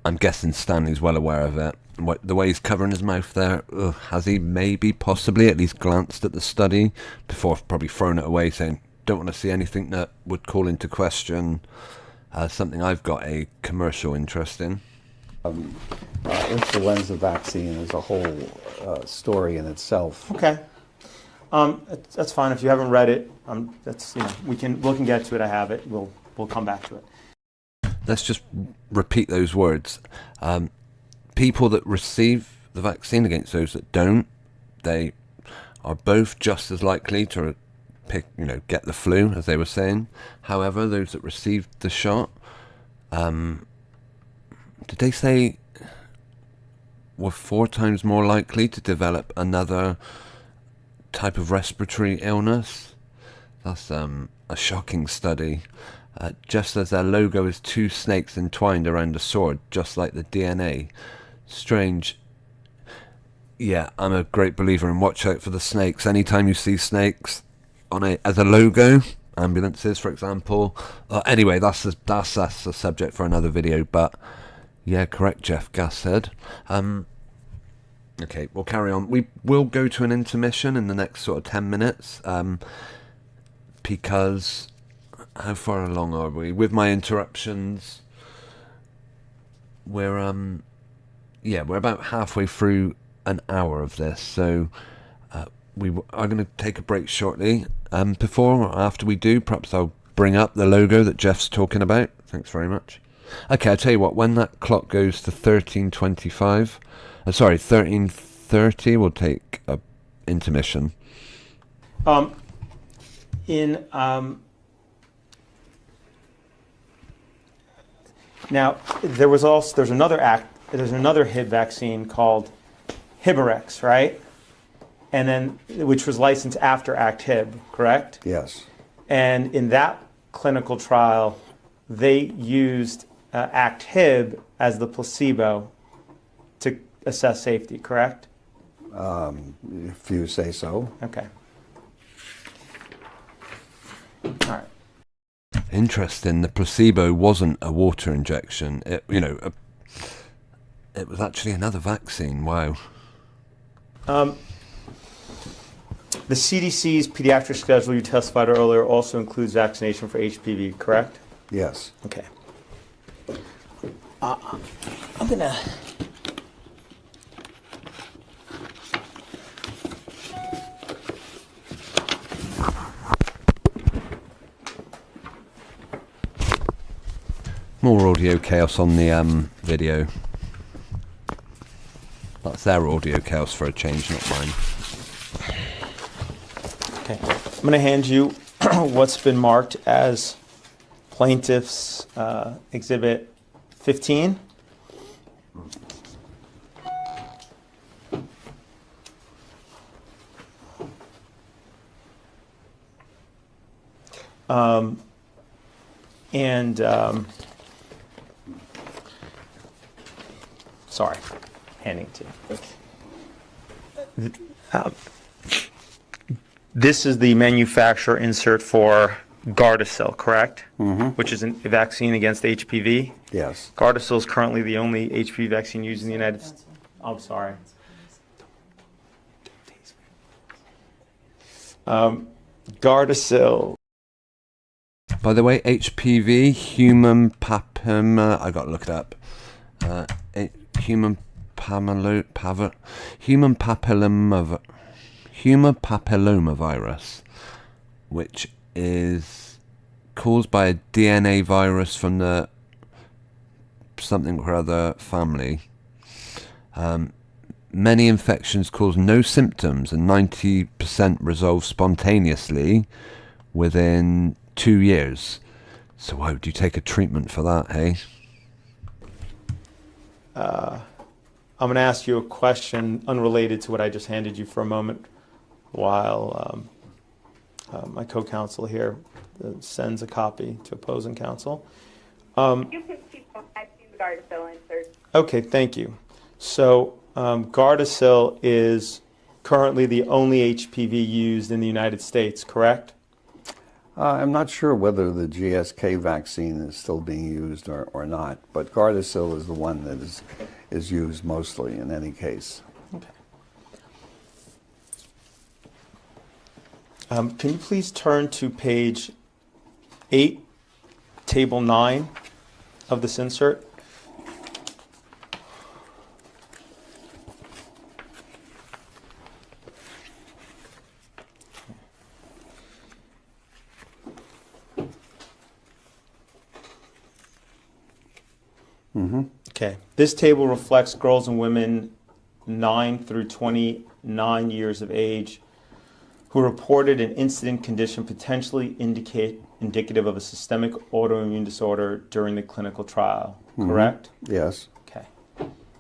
I'm guessing Stanley's well aware of it. The way he's covering his mouth there, has he maybe, possibly, at least glanced at the study before probably throwing it away, saying, don't want to see anything that would call into question something I've got a commercial interest in. influenza vaccine is a whole story in itself. Okay. That's fine. If you haven't read it, that's, we can get to it. I have it. We'll come back to it. Let's just repeat those words. People that receive the vaccine against those that don't, they are both just as likely to get the flu, as they were saying. However, those that received the shot, did they say were 4 times more likely to develop another type of respiratory illness? That's a shocking study. Just as their logo is 2 snakes entwined around a sword, just like the DNA. Strange. Yeah, I'm a great believer in watch out for the snakes. Anytime you see snakes as a logo, ambulances, for example. Anyway, that's a subject for another video. But yeah, correct, Jeff Gass said. Okay, we'll carry on. We will go to an intermission in the next sort of 10 minutes. Because how far along are we with my interruptions? We're about halfway through an hour of this, so we are going to take a break shortly. Before or after we do, perhaps I'll bring up the logo that Jeff's talking about. Thanks very much. Okay, I'll tell you what, when that clock goes to 13:30, we'll take a intermission. Now there's another Hib vaccine called Hibarex, right? And then which was licensed after Act Hib, correct? Yes. And in that clinical trial, they used Act Hib as the placebo to assess safety, correct? If you say so. Okay. All right. Interesting. The placebo wasn't a water injection. It was actually another vaccine. Wow. The CDC's pediatric schedule you testified earlier also includes vaccination for HPV, correct? Yes. Okay. I'm gonna. More audio chaos on the video. That's their audio chaos for a change, not mine. Okay, I'm gonna hand you what's been marked as plaintiff's exhibit 15. Sorry, handing to you. This is the manufacturer insert for Gardasil, correct? Mm-hmm. Which is a vaccine against HPV. Yes. Gardasil is currently the only HPV vaccine used in the United States. I'm sorry. Gardasil. By the way, HPV, human papilloma. I got to look it up. Human papillomavirus, which is caused by a DNA virus from the something or other family. Many infections cause no symptoms and 90% resolve spontaneously within 2 years. So why would you take a treatment for that, hey? I'm going to ask you a question unrelated to what I just handed you for a moment while my co-counsel here sends a copy to opposing counsel. You can keep going. I see the Gardasil insert. Okay, thank you. So Gardasil is currently the only HPV used in the United States, correct? I'm not sure whether the GSK vaccine is still being used or not, but Gardasil is the one that is used mostly in any case. Okay. Can you please turn to page 8, table 9 of this insert? Mm-hmm. Okay. This table reflects girls and women 9 through 29 years of age who reported an incident condition potentially indicative of a systemic autoimmune disorder during the clinical trial, correct? Yes. Okay.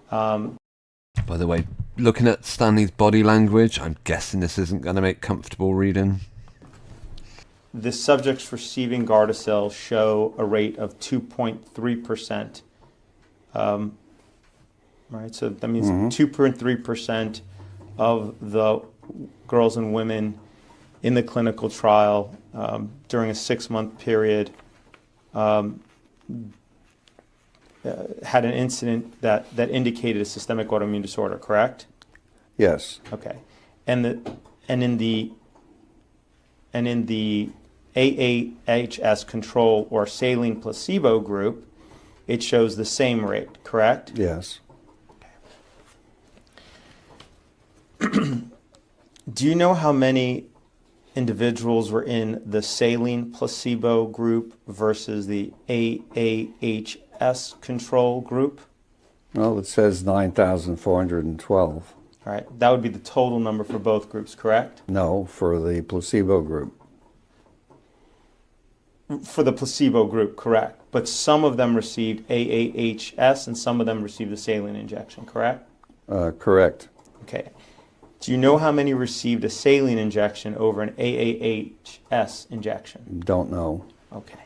By the way, looking at Stanley's body language, I'm guessing this isn't going to make comfortable reading. The subjects receiving Gardasil show a rate of 2.3%. Right, so that means 2.3% of the girls and women in the clinical trial during a 6-month period had an incident that indicated a systemic autoimmune disorder, correct? Yes. Okay, and in the AAHS control or saline placebo group, it shows the same rate, correct? Yes. Do you know how many individuals were in the saline placebo group versus the AAHS control group? Well, it says 9,412. All right, that would be the total number for both groups, correct? No, for the placebo group. For the placebo group, correct. But some of them received AAHS and some of them received the saline injection, correct? Correct. Okay. Do you know how many received a saline injection over an AAHS injection? Don't know. Okay.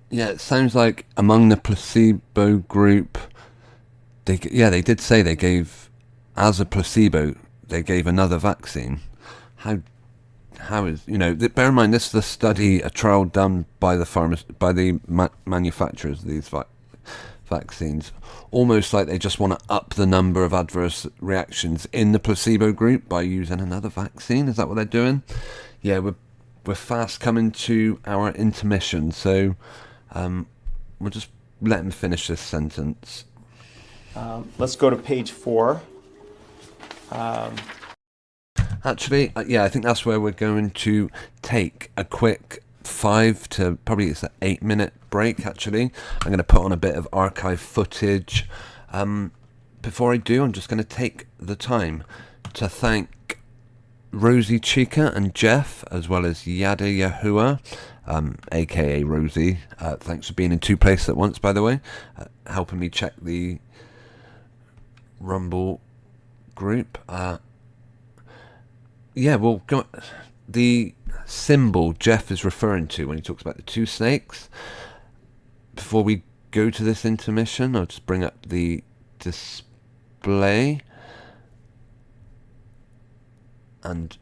Yeah, it sounds like among the placebo group, they did say they gave, as a placebo, they gave another vaccine. How is, bear in mind, this is a trial done by the manufacturers of these vaccines, almost like they just want to up the number of adverse reactions in the placebo group by using another vaccine. Is that what they're doing? Yeah, we're fast coming to our intermission, so we'll just let him finish this sentence. Let's go to page 4. Actually, yeah, I think that's where we're going to take a quick 5 to probably it's an 8-minute break. Actually, I'm going to put on a bit of archive footage. Before I do, I'm just going to take the time to thank Rosie Chica and Jeff, as well as Yada Yahuwah, aka Rosie. Thanks for being in 2 places at once, by the way, helping me check the Rumble group. Yeah, well, the symbol Jeff is referring to when he talks about the 2 snakes. Before we go to this intermission, I'll just bring up the display. And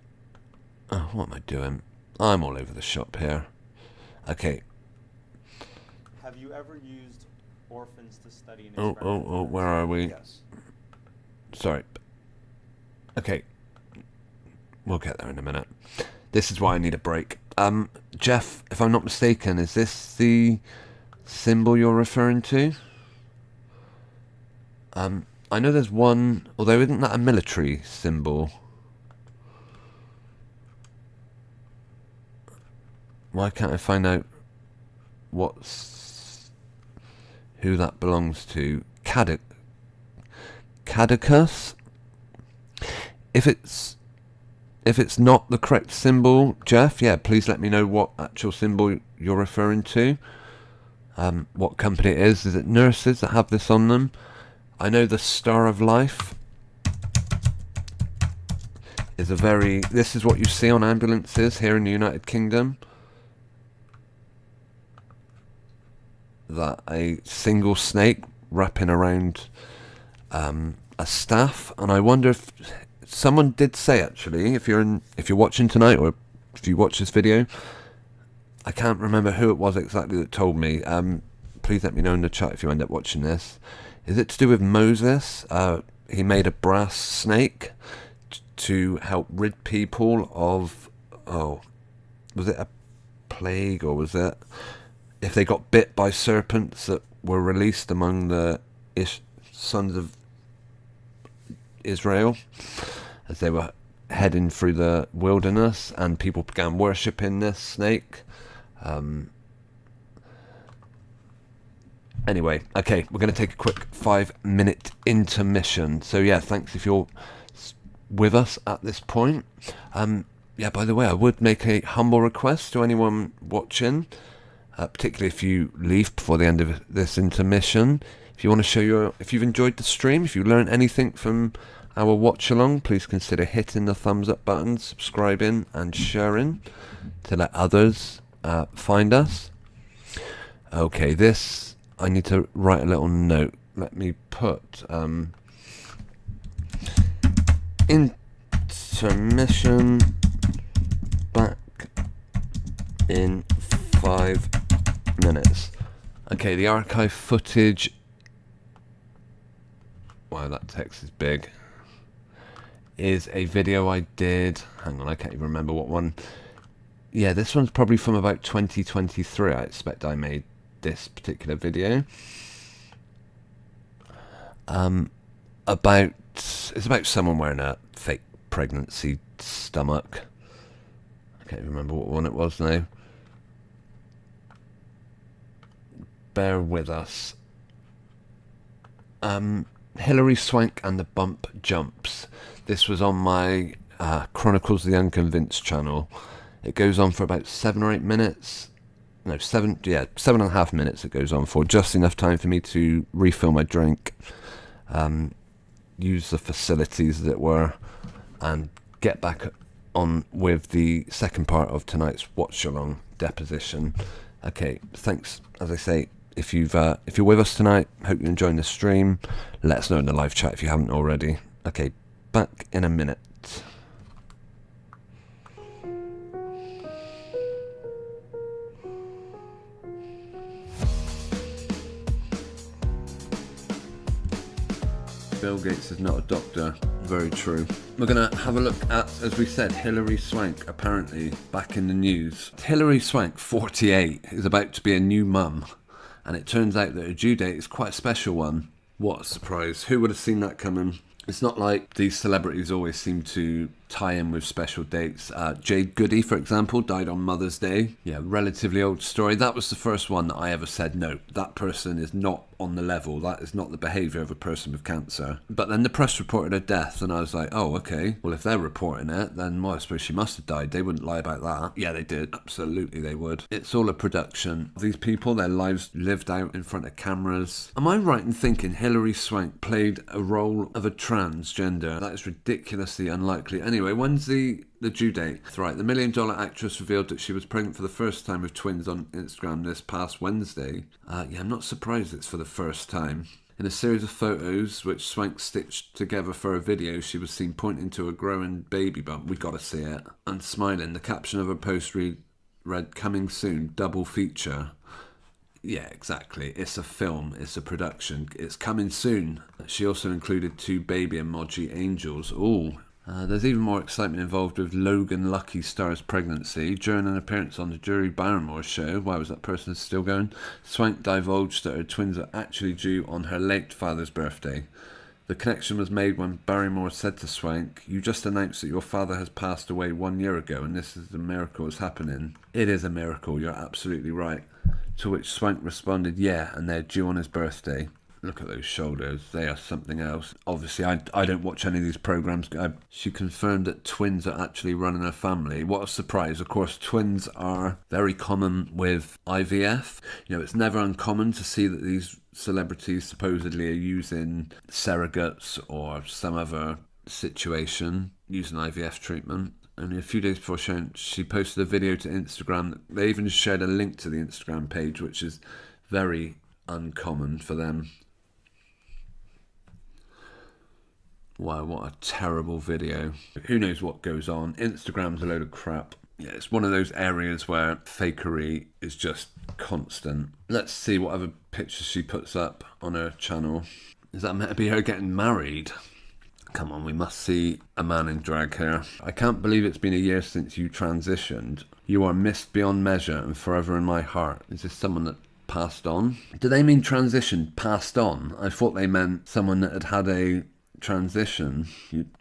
what am I doing? I'm all over the shop here. Okay. Have you ever used orphans to study an Oh, where are we? Yes. Sorry. Okay. We'll get there in a minute. This is why I need a break. Jeff, if I'm not mistaken, is this the symbol you're referring to? I know there's one, although isn't that a military symbol? Why can't I find out who that belongs to? Cadicus? If it's not the correct symbol, Jeff, yeah, please let me know what actual symbol you're referring to. What company it is. Is it nurses that have this on them? I know the Star of Life is this is what you see on ambulances here in the United Kingdom. That a single snake wrapping around a staff, and I wonder if someone did say, actually, if you're watching tonight, or if you watch this video, I can't remember who it was exactly that told me. Please let me know in the chat if you end up watching this. Is it to do with Moses? He made a brass snake to help rid people of, was it a plague, or was it if they got bit by serpents that were released among the sons of Israel as they were heading through the wilderness, and people began worshipping this snake. Anyway, okay, we're going to take a quick 5-minute intermission. So yeah, thanks if you're with us at this point. Yeah, by the way, I would make a humble request to anyone watching, particularly if you leave before the end of this intermission. If you want to show if you've enjoyed the stream, if you learned anything from our watch along, please consider hitting the thumbs up button, subscribing and sharing to let others find us. Okay, I need to write a little note. Let me put intermission back in 5 minutes. Okay, the archive footage. Wow, that text is big. Is a video I did. Hang on, I can't even remember what one. Yeah, this one's probably from about 2023. I expect I made this particular video. It's about someone wearing a fake pregnancy stomach. I can't even remember what one it was now. Bear with us. Hilary Swank and the Bump Jumps. This was on my Chronicles of the Unconvinced channel. It goes on for about 7 or 8 minutes. No, 7.5 minutes it goes on for. Just enough time for me to refill my drink, use the facilities, as it were, and get back on with the second part of tonight's watch-along deposition. Okay, thanks, as I say. If you're with us tonight, hope you're enjoying the stream. Let us know in the live chat if you haven't already. Okay, back in a minute. Bill Gates is not a doctor. Very true. We're going to have a look at, as we said, Hilary Swank, apparently back in the news. Hilary Swank, 48, is about to be a new mum. And it turns out that her due date is quite a special one. What a surprise. Who would have seen that coming? It's not like these celebrities always seem to tie in with special dates. Jade Goody, for example, died on Mother's Day. Yeah, relatively old story. That was the first one that I ever said, no, that person is not on the level. That is not the behaviour of a person with cancer. But then the press reported her death, and I was like, oh, okay. Well, if they're reporting it, then well, I suppose she must have died. They wouldn't lie about that. Yeah, they did. Absolutely, they would. It's all a production. These people, their lives lived out in front of cameras. Am I right in thinking Hilary Swank played a role of a transgender? That is ridiculously unlikely. Anyway, when's the due date? That's right, the $1 Million actress revealed that she was pregnant for the first time with twins on Instagram this past Wednesday. Yeah, I'm not surprised it's for the first time. In a series of photos, which Swank stitched together for a video, she was seen pointing to a growing baby bump. We gotta see it. And smiling. The caption of her post read, "Coming soon, double feature." Yeah, exactly. It's a film. It's a production. It's coming soon. She also included 2 baby emoji angels. Ooh. There's even more excitement involved with Logan Lucky Star's pregnancy. During an appearance on the Drew Barrymore show, why was that person still going? Swank divulged that her twins are actually due on her late father's birthday. The connection was made when Barrymore said to Swank, "You just announced that your father has passed away 1 year ago, and this is a miracle is happening." It is a miracle, you're absolutely right. To which Swank responded, yeah, and they're due on his birthday. Look at those shoulders. They are something else. Obviously, I don't watch any of these programs. She confirmed that twins are actually running her family. What a surprise. Of course, twins are very common with IVF. You know, it's never uncommon to see that these celebrities supposedly are using surrogates or some other situation, using IVF treatment. Only a few days before showing, she posted a video to Instagram. They even shared a link to the Instagram page, which is very uncommon for them. Wow, what a terrible video. Who knows what goes on? Instagram's a load of crap. Yeah, it's one of those areas where fakery is just constant. Let's see what other pictures she puts up on her channel. Is that meant to be her getting married? Come on, we must see a man in drag here. I can't believe it's been a year since you transitioned. You are missed beyond measure and forever in my heart. Is this someone that passed on? Do they mean transition passed on? I thought they meant someone that had had a transition.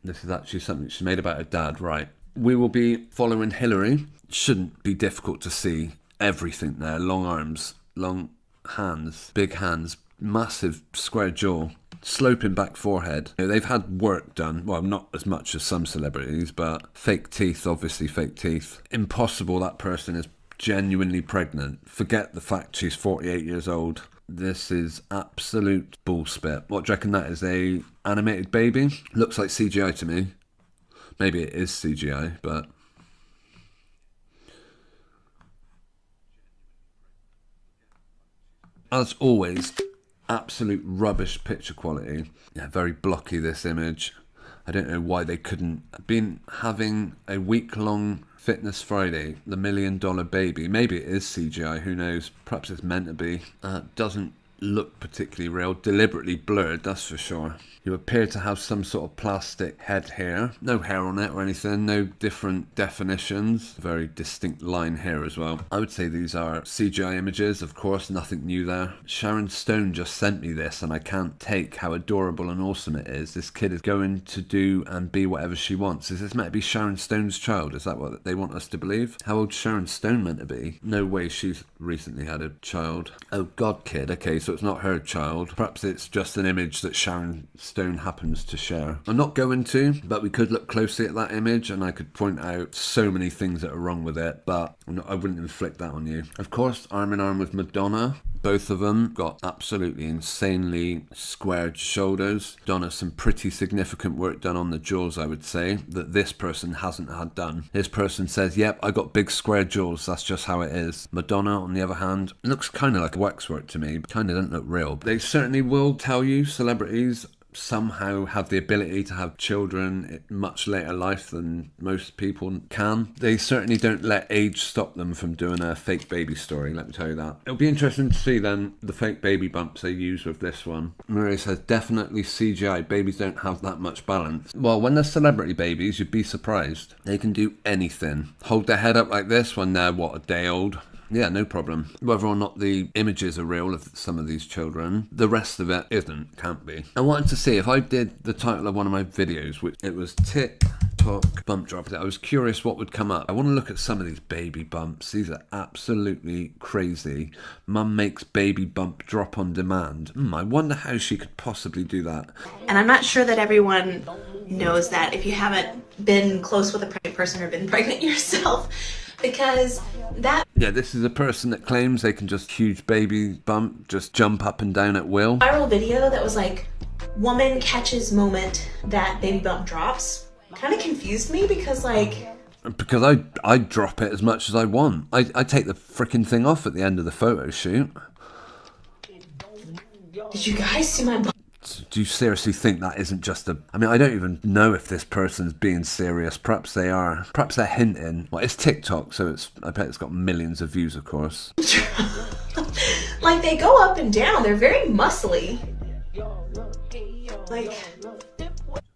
This is actually something she made about her dad, right? We will be following Hilary. Shouldn't be difficult to see everything there. Long arms, long hands, big hands, massive square jaw, sloping back forehead. You know, they've had work done. Well, not as much as some celebrities, but fake teeth, obviously fake teeth. Impossible that person is genuinely pregnant. Forget the fact she's 48 years old. This is absolute bullspit. What do you reckon that is? A animated baby? Looks like CGI to me. Maybe it is CGI, but as always, absolute rubbish picture quality. Yeah, very blocky this image. I don't know why they couldn't. Been having a week-long Fitness Friday, the $1 Million Baby. Maybe it is CGI, who knows? Perhaps it's meant to be. Doesn't look particularly real. Deliberately blurred, that's for sure. You appear to have some sort of plastic head hair. No hair on it or anything. No different definitions. Very distinct line here as well. I would say these are CGI images, of course. Nothing new there. Sharon Stone just sent me this and I can't take how adorable and awesome it is. This kid is going to do and be whatever she wants. Is this meant to be Sharon Stone's child? Is that what they want us to believe? How old is Sharon Stone meant to be? No way she's recently had a child. Oh, God Kid. Okay, so it's not her child. Perhaps it's just an image that Sharon Stone happens to share. I'm not going to, but we could look closely at that image and I could point out so many things that are wrong with it, but I wouldn't inflict that on you. Of course, arm in arm with Madonna. Both of them got absolutely insanely squared shoulders. Donna, some pretty significant work done on the jaws, I would say, that this person hasn't had done. This person says, yep, I got big square jaws, that's just how it is. Madonna, on the other hand, looks kind of like waxwork to me, kind of doesn't look real. They certainly will tell you, celebrities somehow have the ability to have children in much later life than most people can. They certainly don't let age stop them from doing a fake baby story, let me tell you that. It'll be interesting to see then the fake baby bumps they use with this one. Maria says, definitely CGI. Babies don't have that much balance. Well, when they're celebrity babies, you'd be surprised. They can do anything. Hold their head up like this when they're, what, a day old? Yeah, no problem. Whether or not the images are real of some of these children, the rest of it isn't, can't be. I wanted to see if I did the title of one of my videos, which it was TikTok bump drop. I was curious what would come up. I want to look at some of these baby bumps. These are absolutely crazy. Mum makes baby bump drop on demand. I wonder how she could possibly do that. And I'm not sure that everyone knows that if you haven't been close with a pregnant person or been pregnant yourself, because that... Yeah, this is a person that claims they can just huge baby bump, just jump up and down at will. Viral video that was like, woman catches moment that baby bump drops, kind of confused me because like... Because I drop it as much as I want. I take the frickin' thing off at the end of the photo shoot. Did you guys see my bump? Do you seriously think that isn't just a... I mean, I don't even know if this person's being serious. Perhaps they are. Perhaps they're hinting. Well, it's TikTok, so I bet it's got millions of views, of course. Like, they go up and down. They're very muscly. Like...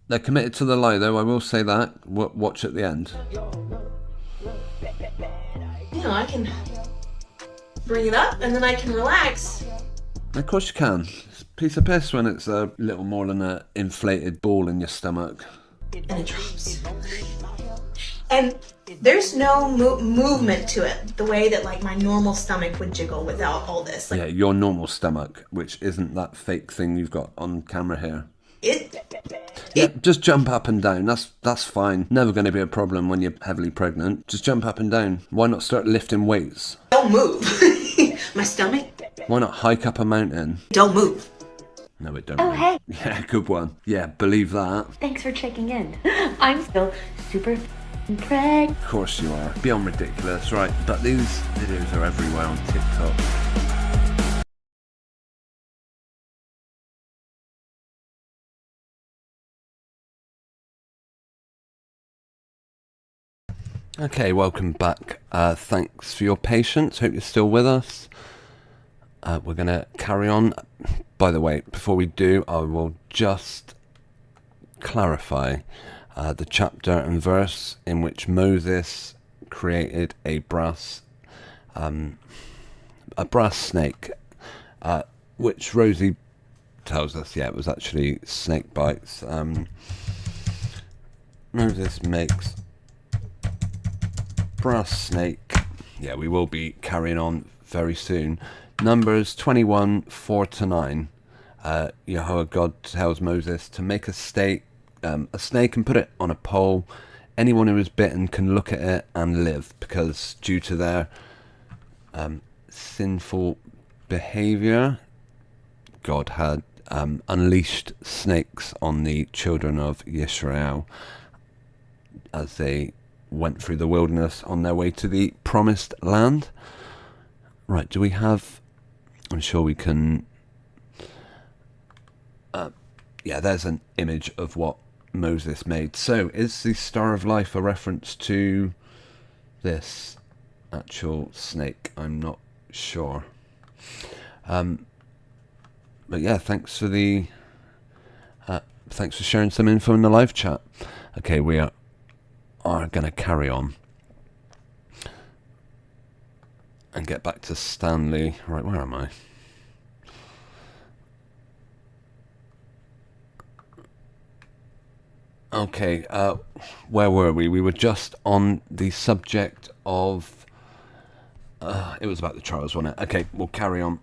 They're committed to the lie, though, I will say that. Watch at the end. You know, I can bring it up and then I can relax. Of course you can. It's a piece of piss when it's a little more than an inflated ball in your stomach. And it drops. And there's no movement to it, the way that like my normal stomach would jiggle without all this. Like, yeah, your normal stomach, which isn't that fake thing you've got on camera here. Yeah, just jump up and down. That's fine. Never going to be a problem when you're heavily pregnant. Just jump up and down. Why not start lifting weights? Don't move. My stomach. Why not hike up a mountain? Don't move. No, it don't. Oh, hey. Yeah, good one. Yeah, believe that. Thanks for checking in. I'm still super pregnant. Of course you are. Beyond ridiculous, right? But these videos are everywhere on TikTok. Okay, welcome back. Thanks for your patience. Hope you're still with us. We're going to carry on. By the way, before we do, I will just clarify the chapter and verse in which Moses created a brass snake, which Rosie tells us, yeah, it was actually snake bites. Moses makes brass snake. Yeah, we will be carrying on very soon. Numbers 21, 4-9. Yahweh God tells Moses to make a snake and put it on a pole. Anyone who is bitten can look at it and live, because due to their sinful behavior, God had unleashed snakes on the children of Israel as they went through the wilderness on their way to the promised land. Right, do we have... I'm sure we can... yeah, there's an image of what Moses made. So, is the Star of Life a reference to this actual snake? I'm not sure. But yeah, thanks for the... thanks for sharing some info in the live chat. Okay, we are going to carry on and get back to Stanley. Right, where am I? Okay, where were we? We were just on the subject of... it was about the trials, wasn't it? Okay, we'll carry on.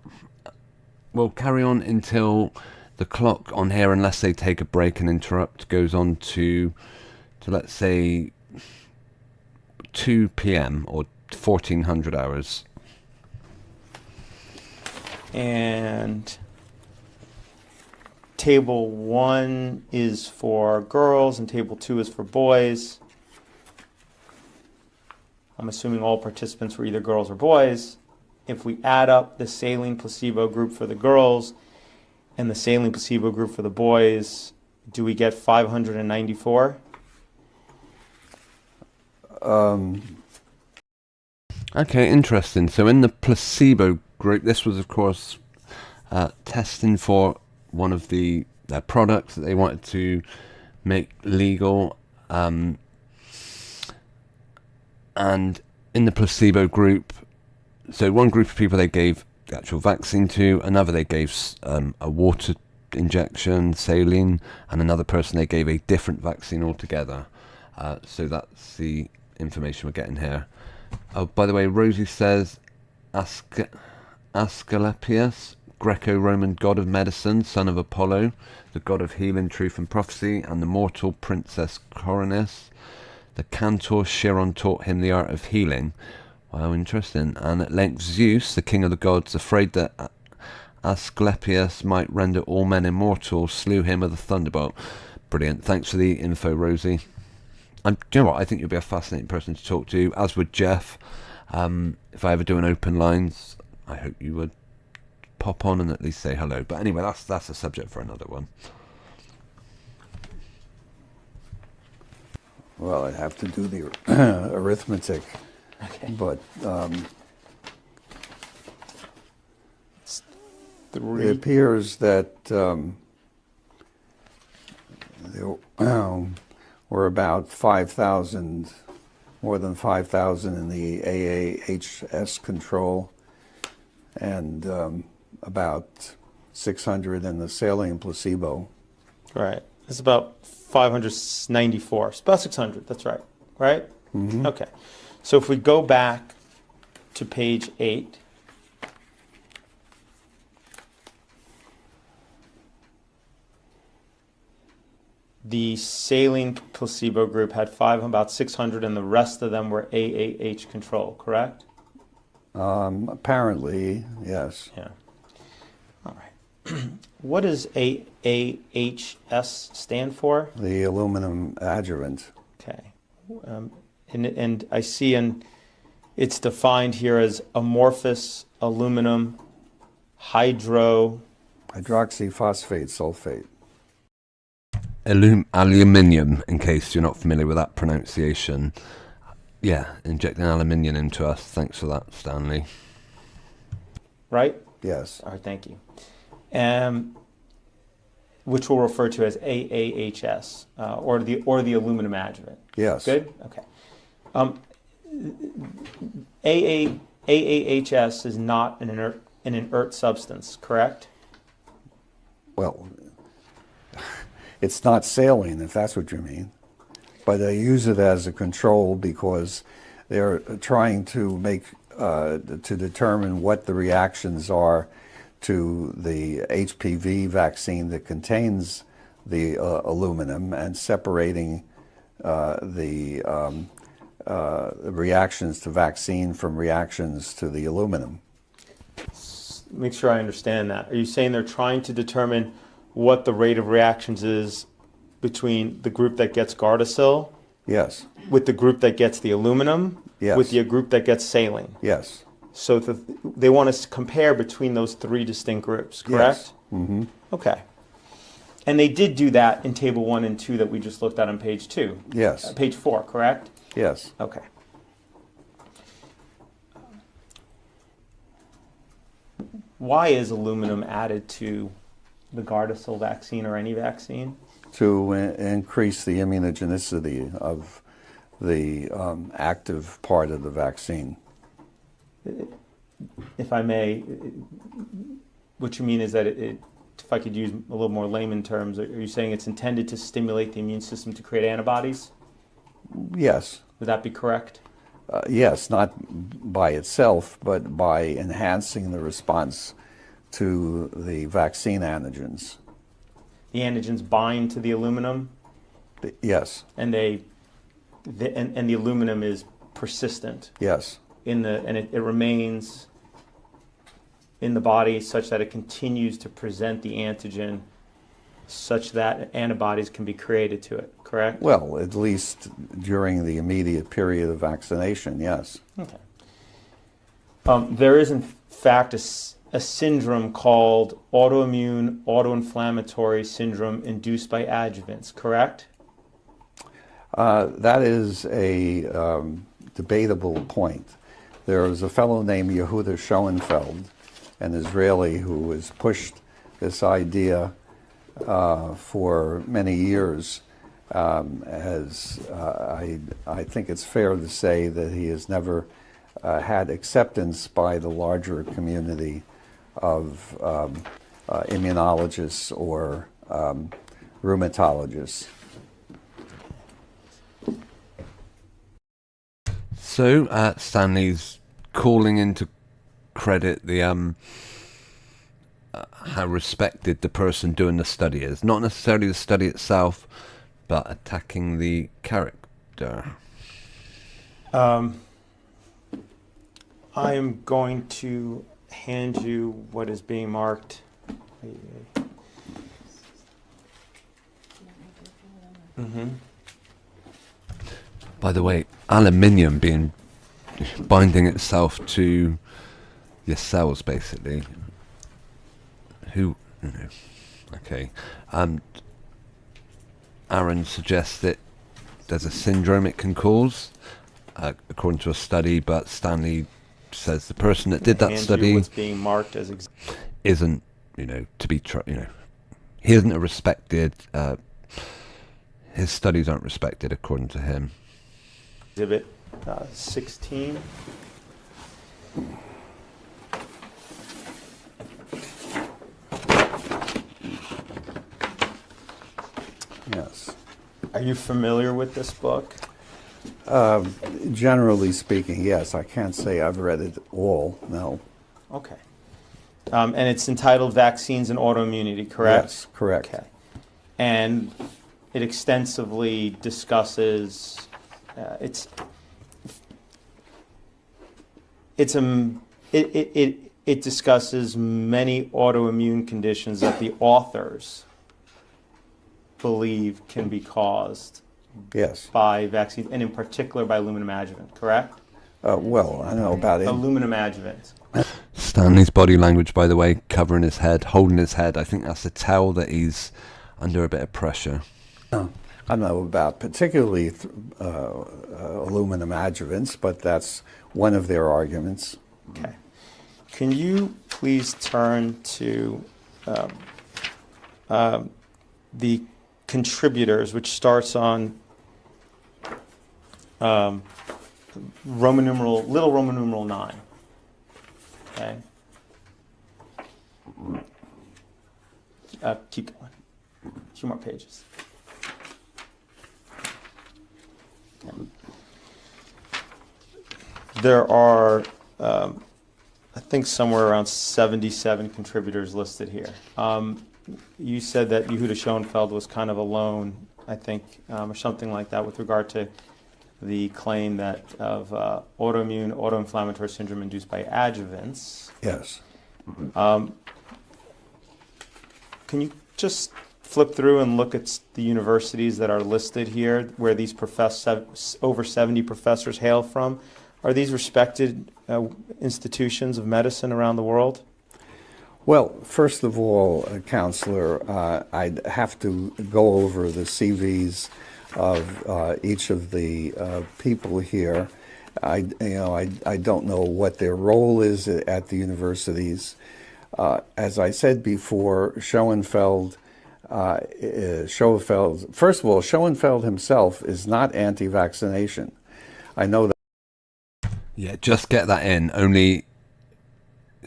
We'll carry on until the clock on here, unless they take a break and interrupt, goes on to let's say 2 p.m. or 1400 hours. And table 1 is for girls and table 2 is for boys. I'm assuming all participants were either girls or boys. If we add up the saline placebo group for the girls and the saline placebo group for the boys, do we get 594? Okay, interesting. So in the placebo group, this was, of course, testing for one of their products that they wanted to make legal. And in the placebo group, So one group of people they gave the actual vaccine to, another they gave a water injection, saline, and another person they gave a different vaccine altogether. So that's the information we're getting here. Oh, by the way, Rosie says Asclepius, Greco-Roman god of medicine, son of Apollo, the god of healing, truth and prophecy, and the mortal princess Coronis. The cantor Chiron taught him the art of healing. Wow, interesting. And at length Zeus, the king of the gods, afraid that Asclepius might render all men immortal, slew him with a thunderbolt. Brilliant. Thanks for the info, Rosie. And do you know what? I think you'll be a fascinating person to talk to, as would Jeff. If I ever do an open lines, I hope you would pop on and at least say hello. But anyway, that's a subject for another one. Well, I'd have to do the arithmetic, Okay. but Three. it appears that there were about 5,000, more than 5,000 in the AAHS control, and about 600 in the saline placebo. Right. It's about 594. It's about 600. That's right. Right? Mm-hmm. Okay. So if we go back to page 8, the saline placebo group had about 600, and the rest of them were AAH control, correct? Apparently, yes. Yeah. All right. What does AAHS stand for? The aluminum adjuvant. Okay. And I see it's defined here as amorphous aluminum hydroxyphosphate sulfate. Aluminium, in case you're not familiar with that pronunciation. Yeah, injecting aluminium into us. Thanks for that, Stanley. Right? Yes. All right, thank you. Which we'll refer to as AAHS, or the aluminum adjuvant. Yes. Good? Okay. AAHS is not an inert substance, correct? Well, it's not saline, if that's what you mean. But they use it as a control because they're trying to to determine what the reactions are to the HPV vaccine that contains the aluminum, and separating the reactions to vaccine from reactions to the aluminum. Make sure I understand that. Are you saying they're trying to determine what the rate of reactions is between the group that gets Gardasil Yes. with the group that gets the aluminum, Yes. with the group that gets saline? Yes. So they want to compare between those three distinct groups, correct? Yes. Mm-hmm. Okay. And they did do that in table 1 and 2 that we just looked at on page 2. Yes. Page 4, correct? Yes. Okay. Why is aluminum added to the Gardasil vaccine or any vaccine? To increase the immunogenicity of the active part of the vaccine. If I may, what you mean is that if I could use a little more layman terms, are you saying it's intended to stimulate the immune system to create antibodies? Yes. Would that be correct? Yes, not by itself, but by enhancing the response to the vaccine antigens. The antigens bind to the aluminum, Yes. and and the aluminum is persistent Yes. and it remains in the body such that it continues to present the antigen such that antibodies can be created to it, correct? Well, at least during the immediate period of vaccination, yes. Okay. There is, in fact, a syndrome called autoimmune autoinflammatory syndrome induced by adjuvants, correct? That is a debatable point. There was a fellow named Yehuda Schoenfeld, an Israeli, who has pushed this idea for many years. I think it's fair to say that he has never had acceptance by the larger community of immunologists or rheumatologists. So Stanley's calling into credit the how respected the person doing the study is. Not necessarily the study itself, but attacking the character. I am going to hand you what is being marked. By the way, aluminium binding itself to your cells, basically. Okay. And Aaron suggests that there's a syndrome it can cause, according to a study, but Stanley says the person that did that study what's being marked as isn't, to be, he isn't a respected, his studies aren't respected according to him. Exhibit 16. Yes. Are you familiar with this book? Generally speaking, yes. I can't say I've read it all, no. Okay. And it's entitled Vaccines and Autoimmunity, correct? Yes, correct. Okay. And it extensively discusses, it discusses many autoimmune conditions that the authors believe can be caused Yes. by vaccines, and in particular by aluminum adjuvant, correct? Well, I know about it. Aluminum adjuvant. Stanley's body language, by the way, covering his head, holding his head, I think that's a tell that he's under a bit of pressure. I know about particularly aluminum adjuvants, but that's one of their arguments. Okay. Can you please turn to the contributors, which starts on little Roman numeral 9. Okay. Keep going. A few more pages. Okay. There are, I think, somewhere around 77 contributors listed here. You said that Yehuda Schoenfeld was kind of alone, I think, or something like that, with regard to the claim that of autoinflammatory syndrome induced by adjuvants. Yes. Can you just flip through and look at the universities that are listed here, where these over 70 professors hail from? Are these respected institutions of medicine around the world? Well, first of all, Counselor, I'd have to go over the CVs of each of the people here. I don't know what their role is at the universities. As I said before, Schoenfeld, first of all, Schoenfeld himself is not anti-vaccination. I know that. Yeah, just get that in. Only,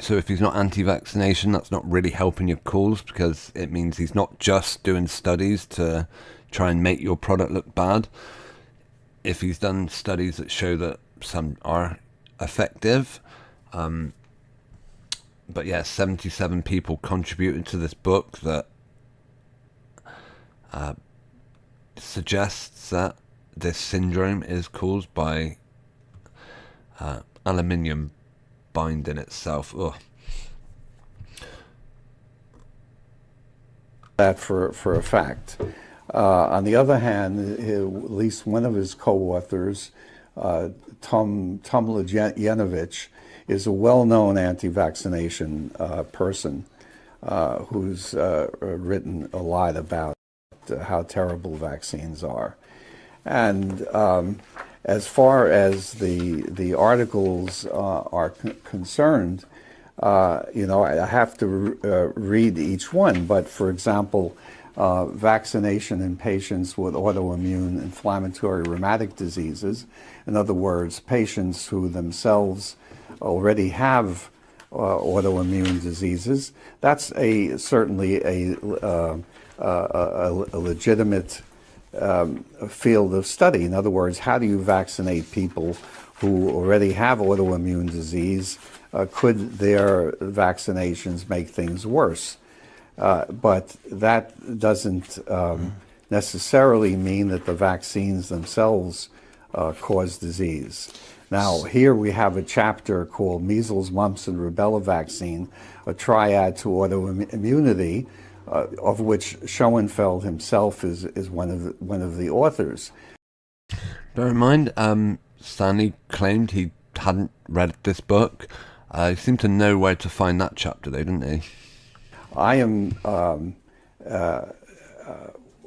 so if he's not anti-vaccination, that's not really helping your cause, because it means he's not just doing studies to try and make your product look bad. If he's done studies that show that some are effective, but yeah, 77 people contributed to this book that suggests that this syndrome is caused by aluminium binding itself. Ugh. That for a fact. On the other hand, at least one of his co-authors, Tom Tomljanovich, is a well-known anti-vaccination person who's written a lot about how terrible vaccines are. And as far as the articles are concerned, I have to read each one. But for example, vaccination in patients with autoimmune inflammatory rheumatic diseases. In other words, patients who themselves already have autoimmune diseases. That's certainly a legitimate field of study. In other words, how do you vaccinate people who already have autoimmune disease? Could their vaccinations make things worse? But that doesn't necessarily mean that the vaccines themselves cause disease. Now, here we have a chapter called Measles, Mumps, and Rubella Vaccine, a triad to autoimmunity, of which Schoenfeld himself is one of the authors. Bear in mind, Stanley claimed he hadn't read this book. He seemed to know where to find that chapter, though, didn't he? I am,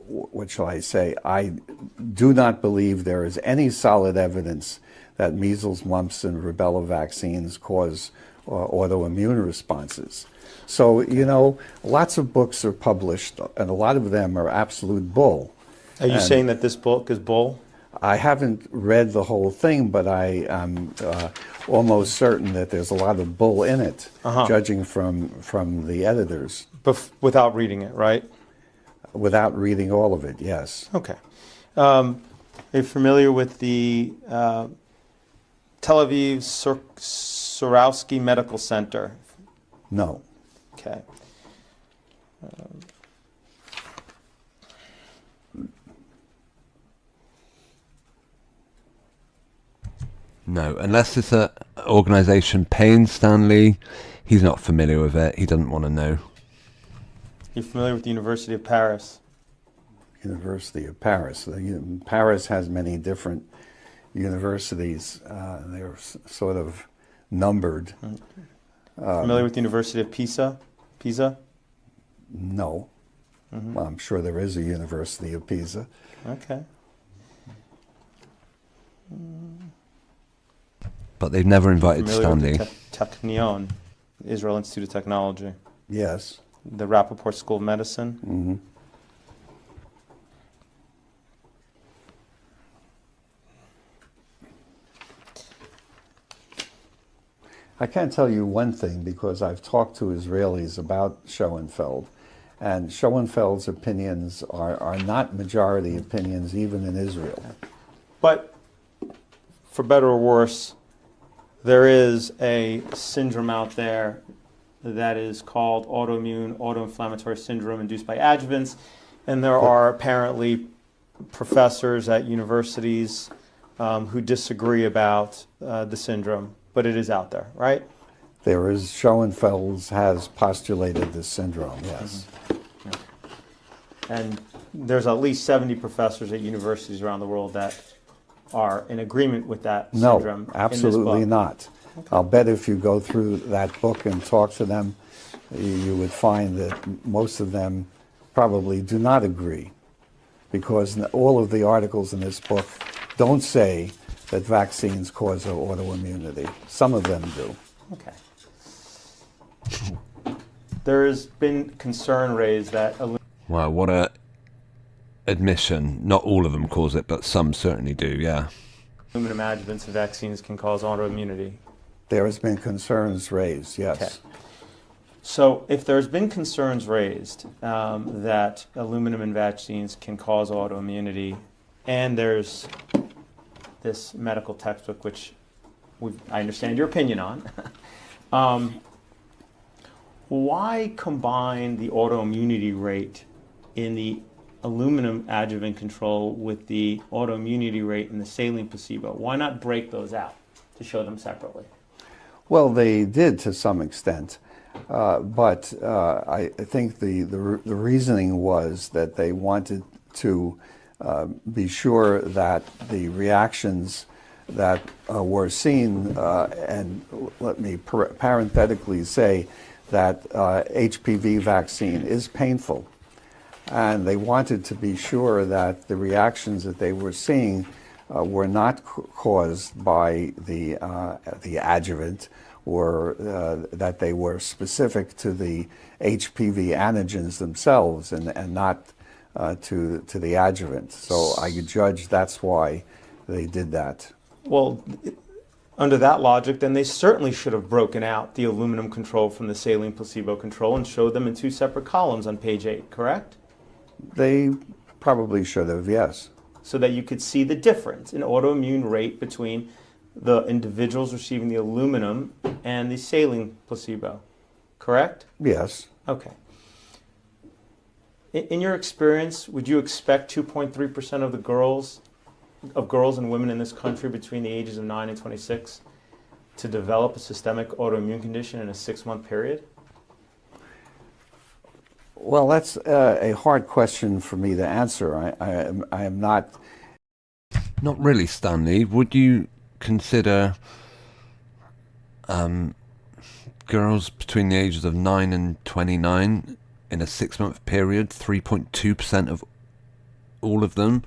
what shall I say, I do not believe there is any solid evidence that measles, mumps, and rubella vaccines cause autoimmune responses. So, you know, lots of books are published, and a lot of them are absolute bull. Are you saying that this book is bull? I haven't read the whole thing, but I am almost certain that there's a lot of bull in it, judging from the editors. Without reading it, right? Without reading all of it, yes. Okay. Are you familiar with the Tel Aviv Sourowski Medical Center? No. Okay. No, unless this organization paying Stanley, he's not familiar with it. He doesn't want to know. You're familiar with the University of Paris? University of Paris. Paris has many different universities. They're sort of numbered. Familiar with the University of Pisa? Pisa? No. Well, I'm sure there is a University of Pisa. Okay. But they've never invited Familiar Stanley. with the Technion, Israel Institute of Technology. Yes. The Rappaport School of Medicine. Mm-hmm. I can tell you one thing because I've talked to Israelis about Schoenfeld, and Schoenfeld's opinions are not majority opinions even in Israel. But for better or worse, there is a syndrome out there that is called autoinflammatory syndrome induced by adjuvants, and there are apparently professors at universities who disagree about the syndrome, but it is out there, right? There is, Schoenfeld has postulated this syndrome, yes. And there's at least 70 professors at universities around the world that are in agreement with that syndrome. No, absolutely not. Okay. I'll bet if you go through that book and talk to them, you would find that most of them probably do not agree, because all of the articles in this book don't say that vaccines cause autoimmunity. Some of them do. Okay. There has been concern raised that... Wow, what a admission. Not all of them cause it, but some certainly do, yeah. Aluminum adjuvants in vaccines can cause autoimmunity. There has been concerns raised, yes. Okay. So if there's been concerns raised that aluminum in vaccines can cause autoimmunity, and there's this medical textbook, which I understand your opinion on, why combine the autoimmunity rate in the aluminum adjuvant control with the autoimmunity rate in the saline placebo? Why not break those out to show them separately? Well, they did to some extent, but I think the reasoning was that they wanted to be sure that the reactions that were seen, and let me parenthetically say that HPV vaccine is painful, and they wanted to be sure that the reactions that they were seeing were not caused by the adjuvant, or that they were specific to the HPV antigens themselves, and not to the adjuvant. So I judge that's why they did that. Well, under that logic, then they certainly should have broken out the aluminum control from the saline placebo control and showed them in 2 separate columns on page 8, correct? They probably should have, yes. So that you could see the difference in autoimmune rate between the individuals receiving the aluminum and the saline placebo, correct? Yes. Okay. In your experience, would you expect 2.3% of the girls and women in this country between the ages of 9 and 26 to develop a systemic autoimmune condition in a 6-month period? Well, that's a hard question for me to answer. I am not... Not really, Stanley. Would you consider girls between the ages of 9 and 29 in a 6-month period, 3.2% of all of them,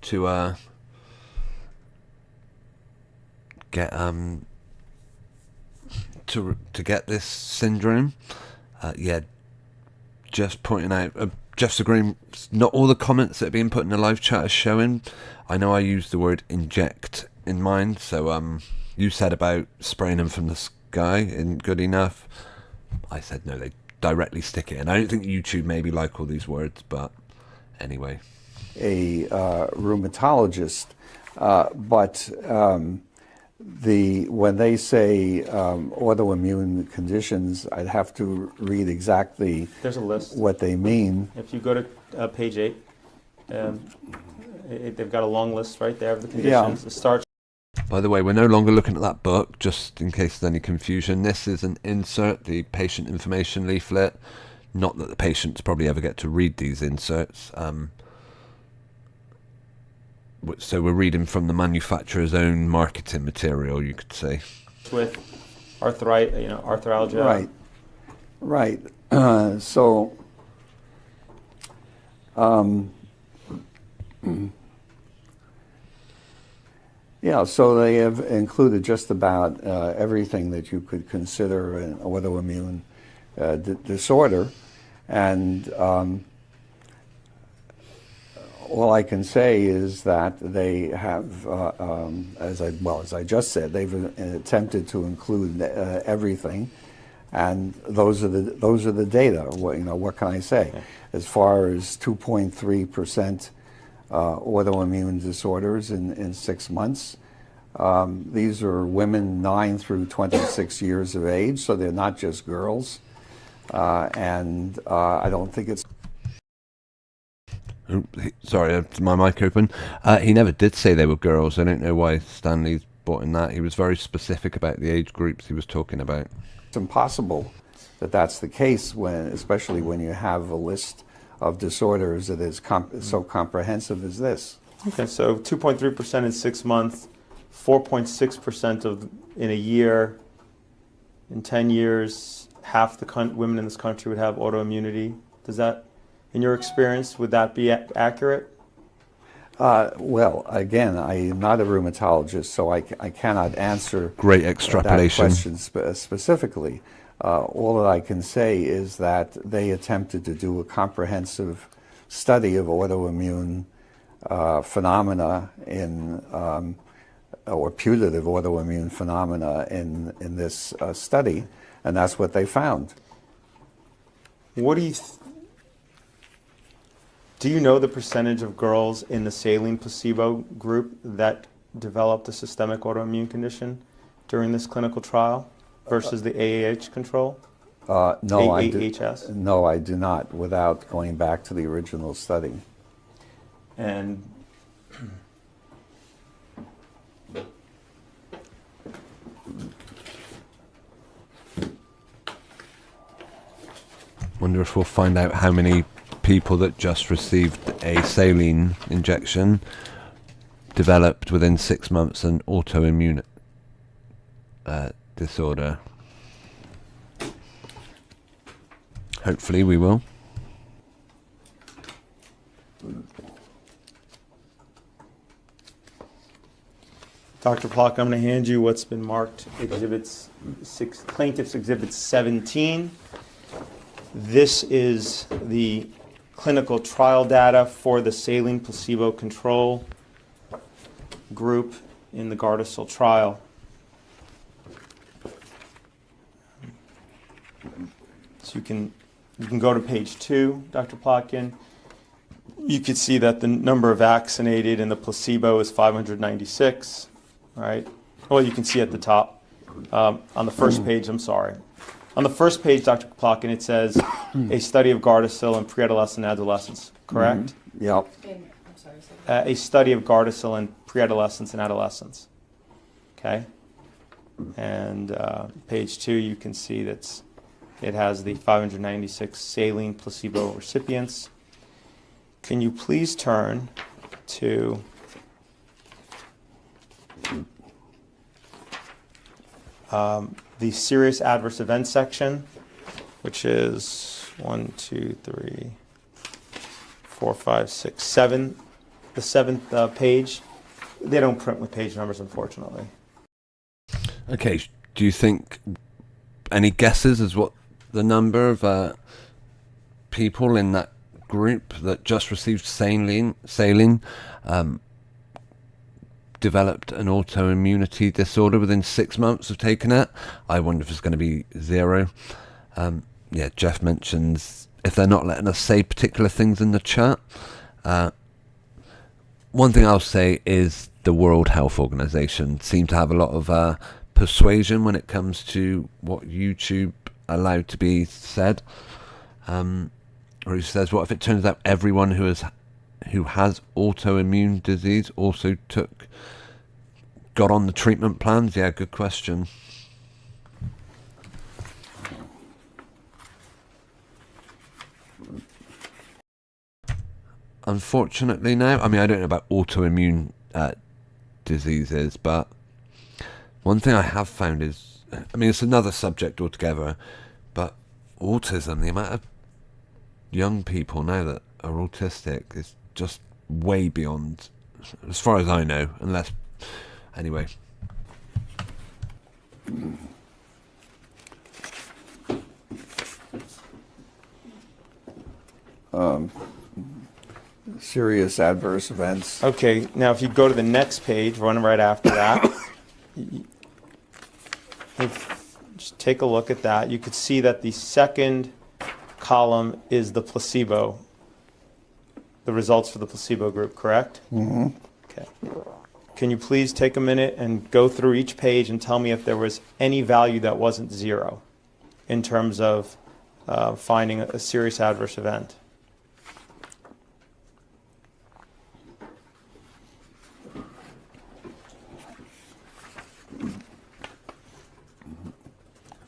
to get to get this syndrome? Yeah, just pointing out, just agreeing. Not all the comments that are being put in the live chat are showing. I know I used the word inject in mine, so you said about spraying them from the sky isn't good enough. I said no, they directly stick it in. I don't think YouTube maybe like all these words, but anyway. A rheumatologist, but when they say autoimmune conditions, I'd have to read exactly There's a list. what they mean. If you go to page 8, they've got a long list right there of the conditions. Yeah. It starts. By the way, we're no longer looking at that book, just in case there's any confusion. This is an insert, the patient information leaflet. Not that the patients probably ever get to read these inserts. So we're reading from the manufacturer's own marketing material, you could say. With arthralgia. Right. Yeah, so they have included just about everything that you could consider an autoimmune disorder, and all I can say is that they have, as I just said, they've attempted to include everything, and those are the data. What can I say? Okay. As far as 2.3%. Autoimmune disorders in 6 months. These are women 9 through 26 years of age, so they're not just girls. And I don't think it's... Sorry, my mic open. He never did say they were girls. I don't know why Stanley's brought in that. He was very specific about the age groups he was talking about. It's impossible that that's the case, especially when you have a list of disorders that is so comprehensive as this. Okay, so 2.3% in 6 months, 4.6% in a year. In 10 years, half the women in this country would have autoimmunity. Does that, in your experience, would that be accurate? Well, again, I am not a rheumatologist, so I cannot answer Great extrapolation. that question specifically. All that I can say is that they attempted to do a comprehensive study of autoimmune phenomena or putative autoimmune phenomena in this study, and that's what they found. What do you know the percentage of girls in the saline placebo group that developed a systemic autoimmune condition during this clinical trial versus the AAH control? No, AAHS? No, I do not, without going back to the original study. And Wonder if we'll find out how many people that just received a saline injection developed within 6 months an autoimmune disorder. Hopefully we will. Dr. Plotkin, I'm going to hand you what's been marked Plaintiff's Exhibit 17. This is the clinical trial data for the saline placebo control group in the Gardasil trial. So you can go to page 2, Dr. Plotkin. You can see that the number of vaccinated in the placebo is 596. All right. Well, you can see at the top on the first page. I'm sorry. On the first page, Dr. Plotkin, it says a study of Gardasil in pre-adolescent adolescents. Correct. Yep. And, I'm sorry, say A study of Gardasil in pre-adolescents and adolescents. Okay. And page 2, you can see that it has the 596 saline placebo recipients. Can you please turn to the serious adverse event section, which is 1, 2, 3, 4, 5, 6, 7, the 7th page. They don't print with page numbers, unfortunately. Okay, do you think any guesses as what the number of people in that group that just received saline developed an autoimmunity disorder within 6 months of taking it? I wonder if it's going to be 0. Yeah, Jeff mentions if they're not letting us say particular things in the chat. One thing I'll say is the World Health Organization seem to have a lot of persuasion when it comes to what YouTube allowed to be said. Or he says, what if it turns out everyone who has autoimmune disease also got on the treatment plans? Yeah, good question. Unfortunately now, I mean, I don't know about autoimmune diseases, but one thing I have found is, I mean, it's another subject altogether, but autism, the amount of young people now that are autistic is just way beyond, as far as I know, unless, anyway. Serious adverse events. Okay, now if you go to the next page, run right after that, just take a look at that. You could see that the second column is the placebo, the results for the placebo group, correct? Mm-hmm. Okay. Can you please take a minute and go through each page and tell me if there was any value that wasn't 0 in terms of finding a serious adverse event?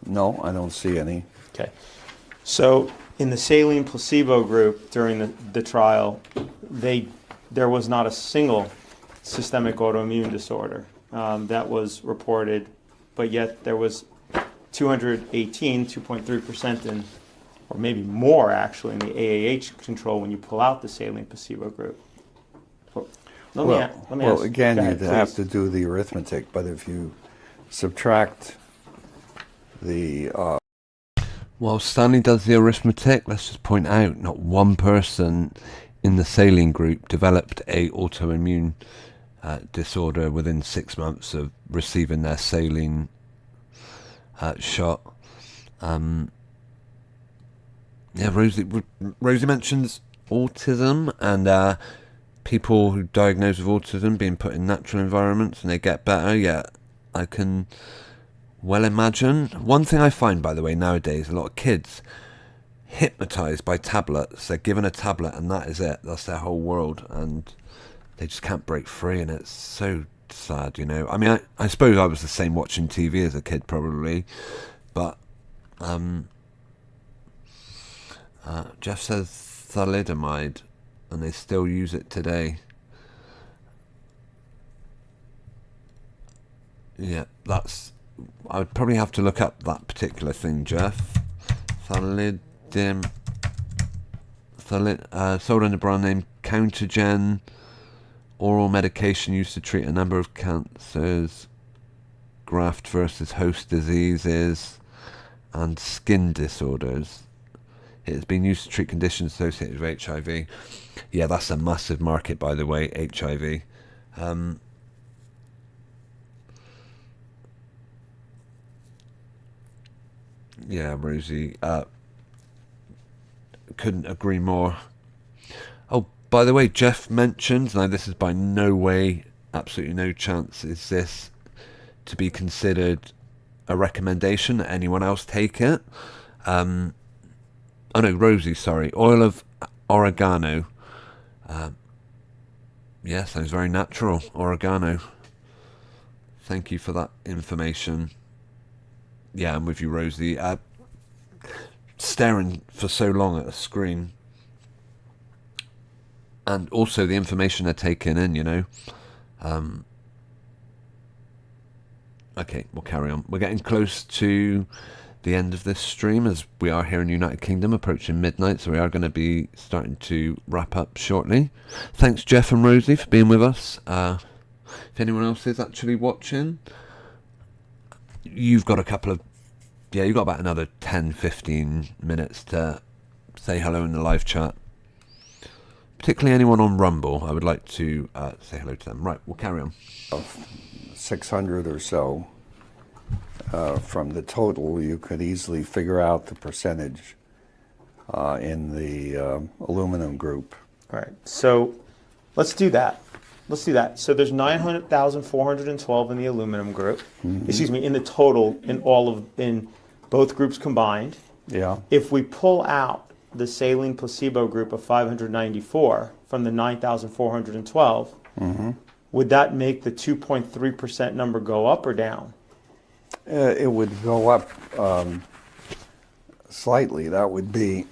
No, I don't see any. Okay. So in the saline placebo group during the trial, there was not a single systemic autoimmune disorder that was reported, but yet there was 218, 2.3% in, or maybe more actually, in the AAH control when you pull out the saline placebo group. Let me ask. Again, Go ahead, you'd have please. to do the arithmetic, but if you subtract the While Stanley does the arithmetic, let's just point out not one person in the saline group developed a autoimmune disorder within 6 months of receiving their saline shot. Yeah, Rosie mentions autism and people who diagnosed with autism being put in natural environments and they get better. Yeah, I can well imagine. One thing I find, by the way, nowadays, a lot of kids hypnotized by tablets. They're given a tablet and that is it. That's their whole world, and they just can't break free, and it's so sad, you know. I mean, I suppose I was the same watching TV as a kid, probably, but Jeff says thalidomide, and they still use it today. Yeah, I would probably have to look up that particular thing, Jeff. Sold under the brand name Countergen, oral medication used to treat a number of cancers, graft versus host diseases, and skin disorders. It has been used to treat conditions associated with HIV. Yeah, that's a massive market, by the way, HIV. Yeah, Rosie, couldn't agree more. Oh, by the way, Jeff mentioned, now this is by no way, absolutely no chance is this to be considered a recommendation that anyone else take it. Oh no, Rosie, sorry. Oil of oregano. Yeah, sounds very natural. Oregano. Thank you for that information. Yeah, I'm with you, Rosie. Staring for so long at a screen. And also the information they're taking in, you know. Okay, we'll carry on. We're getting close to the end of this stream as we are here in the United Kingdom, approaching midnight, so we are going to be starting to wrap up shortly. Thanks, Jeff and Rosie, for being with us. If anyone else is actually watching, you've got a couple of, yeah, you've got about another 10-15 minutes to say hello in the live chat. Particularly anyone on Rumble, I would like to say hello to them. Right, we'll carry on. 600 or so. From the total, you could easily figure out the percentage in the aluminum group. All right, so let's do that. Let's do that. So there's 900,412 in the aluminum group. Excuse me, in the total, in both groups combined. Yeah. If we pull out the saline placebo group of 594 from the 9,412, would that make the 2.3% number go up or down? It would go up slightly. That would be,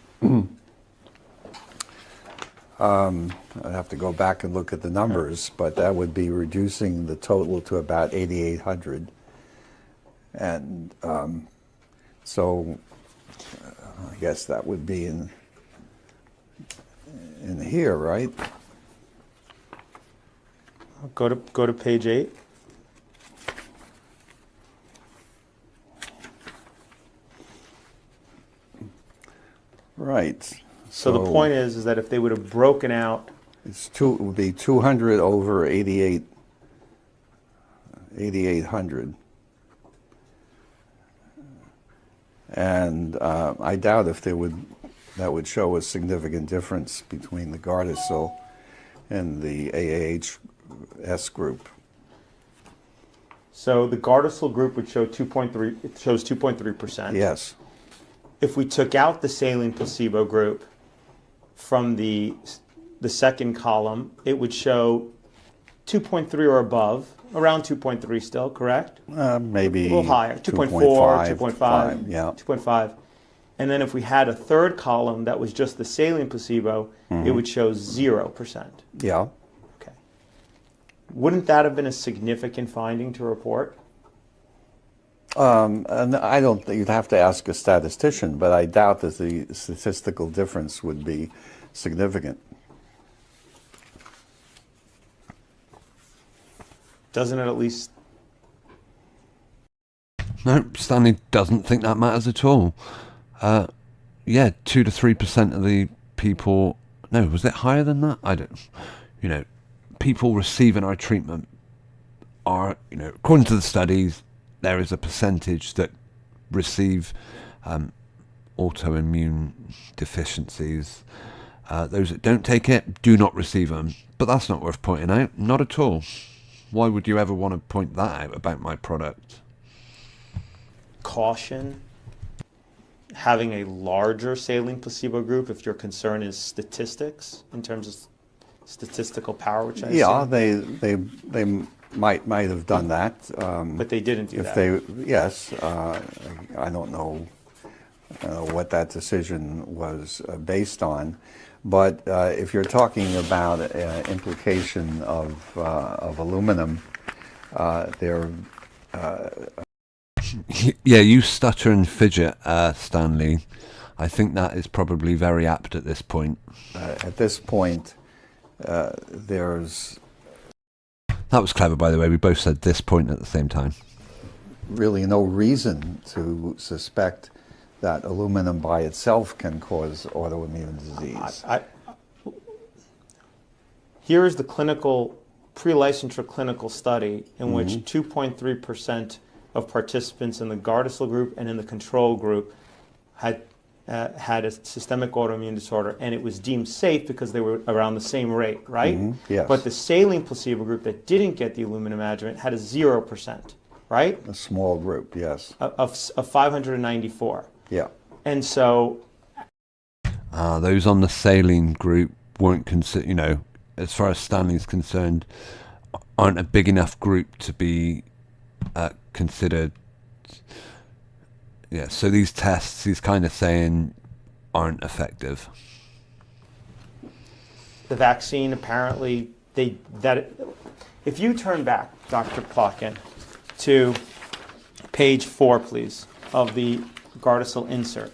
I'd have to go back and look at the numbers, but that would be reducing the total to about 8,800. And so I guess that would be in here, right? Go to page 8. Right. So the point is that if they would have broken out, it would be 200 over 8,800. And I doubt if that would show a significant difference between the Gardasil and the AAHS group. so the Gardasil group would show 2.3. It shows 2.3%. Yes. If we took out the saline placebo group from the second column, it would show 2.3 or above, around 2.3 still, correct? Maybe A little higher, 2.4, 2.5, yeah. 2.5. And then if we had a third column that was just the saline placebo, it would show 0%. Yeah. Okay. Wouldn't that have been a significant finding to report? And I don't think you'd have to ask a statistician, but I doubt that the statistical difference would be significant. Doesn't it at least? No, Stanley doesn't think that matters at all. Yeah, 2 to 3% of the people. No, was it higher than that? I don't. You know, people receiving our treatment are, you know, according to the studies, there is a percentage that receive autoimmune deficiencies. Those that don't take it do not receive them. But that's not worth pointing out. Not at all. Why would you ever want to point that out about my product? Caution having a larger saline placebo group if your concern is statistics in terms of statistical power, which I Yeah, assume. they might have done that. But they didn't do If that. yes, I don't know what that decision was based on, but if you're talking about implication of aluminum, there. Yeah, you stutter and fidget, Stanley. I think that is probably very apt at this point. At this point, there's That was clever, by the way. We both said this point at the same time. really no reason to suspect that aluminum by itself can cause autoimmune disease. Here is the clinical, pre-licensure clinical study in which 2.3% of participants in the Gardasil group and in the control group had a systemic autoimmune disorder, and it was deemed safe because they were around the same rate, right? Yes. But the saline placebo group that didn't get the aluminum adjuvant had a 0%, right? A small group, yes. Of 594. Yeah. And so, Those on the saline group weren't considered, you know, as far as Stanley's concerned, aren't a big enough group to be considered. Yeah, so these tests, he's kind of saying, aren't effective. the vaccine apparently, if you turn back, Dr. Plotkin, to page 4, please, of the Gardasil insert.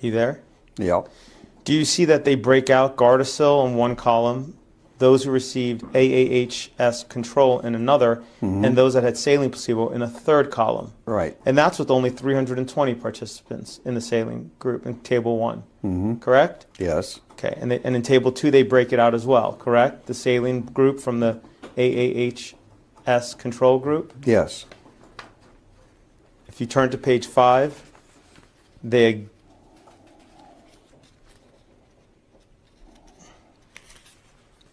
You there? Yeah. Do you see that they break out Gardasil in one column, those who received AAHS control in another, and those that had saline placebo in a third column? Right. And that's with only 320 participants in the saline group in Table 1, correct? Yes. Okay, and in Table 2 they break it out as well, correct? The saline group from the AAHS control group? Yes. If you turn to page 5, they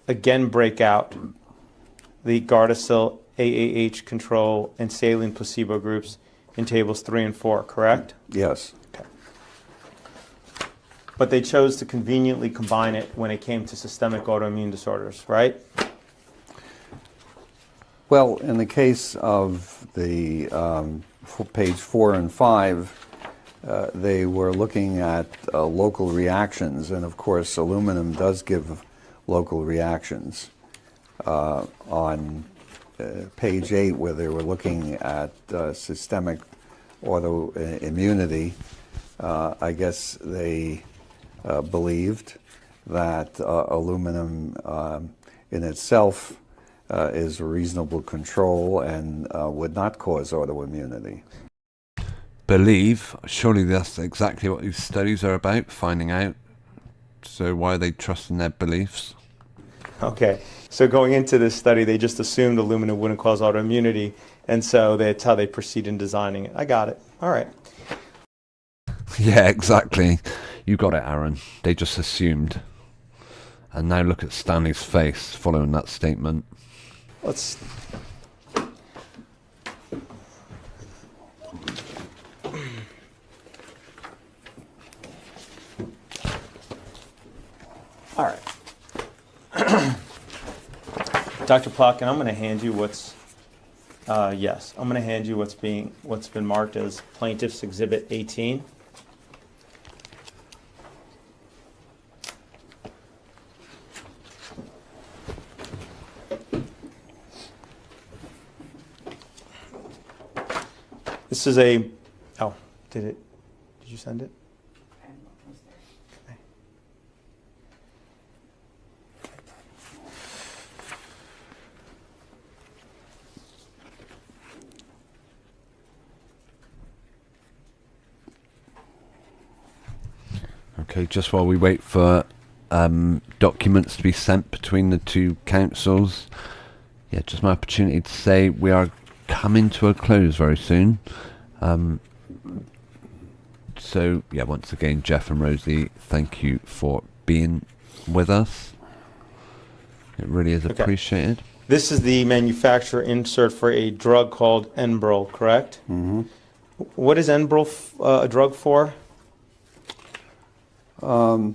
again break out the Gardasil, AAH control, and saline placebo groups in tables 3 and 4, correct? Yes. Okay. But they chose to conveniently combine it when it came to systemic autoimmune disorders, right? Well, in the case of the page 4 and 5, they were looking at local reactions, and of course aluminum does give local reactions. On page 8, where they were looking at systemic autoimmunity, I guess they believed that aluminum in itself is a reasonable control and would not cause autoimmunity. Believe, surely that's exactly what these studies are about, finding out. So why are they trusting their beliefs? Okay, so going into this study, they just assumed aluminum wouldn't cause autoimmunity, and so that's how they proceed in designing it. I got it. All right. Yeah, exactly. You got it, Aaron. They just assumed. And now look at Stanley's face following that statement. Let's... All right. Dr. Plotkin, I'm going to hand you what's been marked as Plaintiff's Exhibit 18. This is did you send it? Okay. Okay, just while we wait for documents to be sent between the two councils, yeah, just my opportunity to say we are coming to a close very soon. So, yeah, once again, Jeff and Rosie, thank you for being with us. It really is appreciated. This is the manufacturer insert for a drug called Enbrel, correct? Mm-hmm. What is Enbrel a drug for? Well,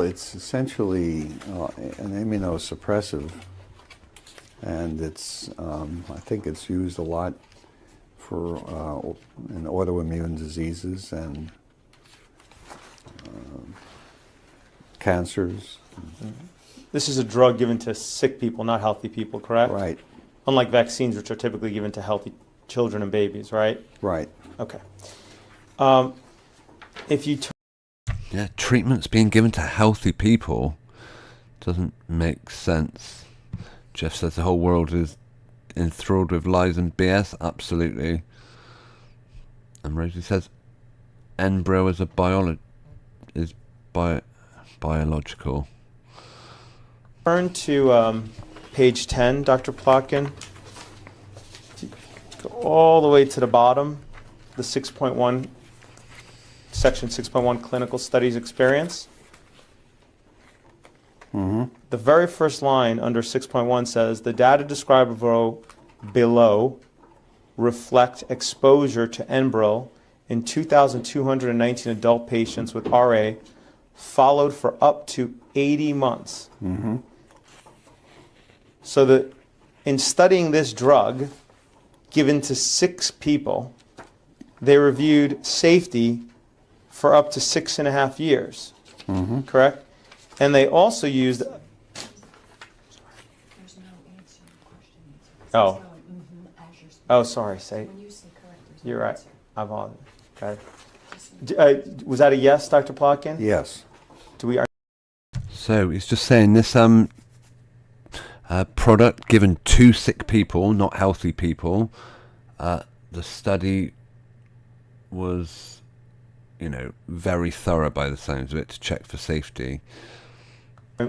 it's essentially an immunosuppressive, and it's I think it's used a lot for in autoimmune diseases and cancers. This is a drug given to sick people, not healthy people, correct? Right. Unlike vaccines, which are typically given to healthy children and babies, right? Right. Okay. If you Yeah, treatments being given to healthy people doesn't make sense. Jeff says the whole world is enthralled with lies and BS. Absolutely. And Rosie says embryo is a biological. turn to page 10, Dr. Plotkin, go all the way to the bottom, the 6.1, section 6.1, clinical studies experience. The very first line under 6.1 says, the data described below reflect exposure to Enbrel in 2,219 adult patients with RA followed for up to 80 months. So that in studying this drug given to 6 people, they reviewed safety for up to 6.5 years, correct? And they also used, There's no answer to the question. Oh. As you're speaking. oh, sorry, say, When you say correct, there's no you're right, answer. I apologize. Okay. Was that a yes, Dr. Plotkin? Yes. Do we, So he's just saying this product given to sick people, not healthy people. The study was, very thorough by the sounds of it to check for safety.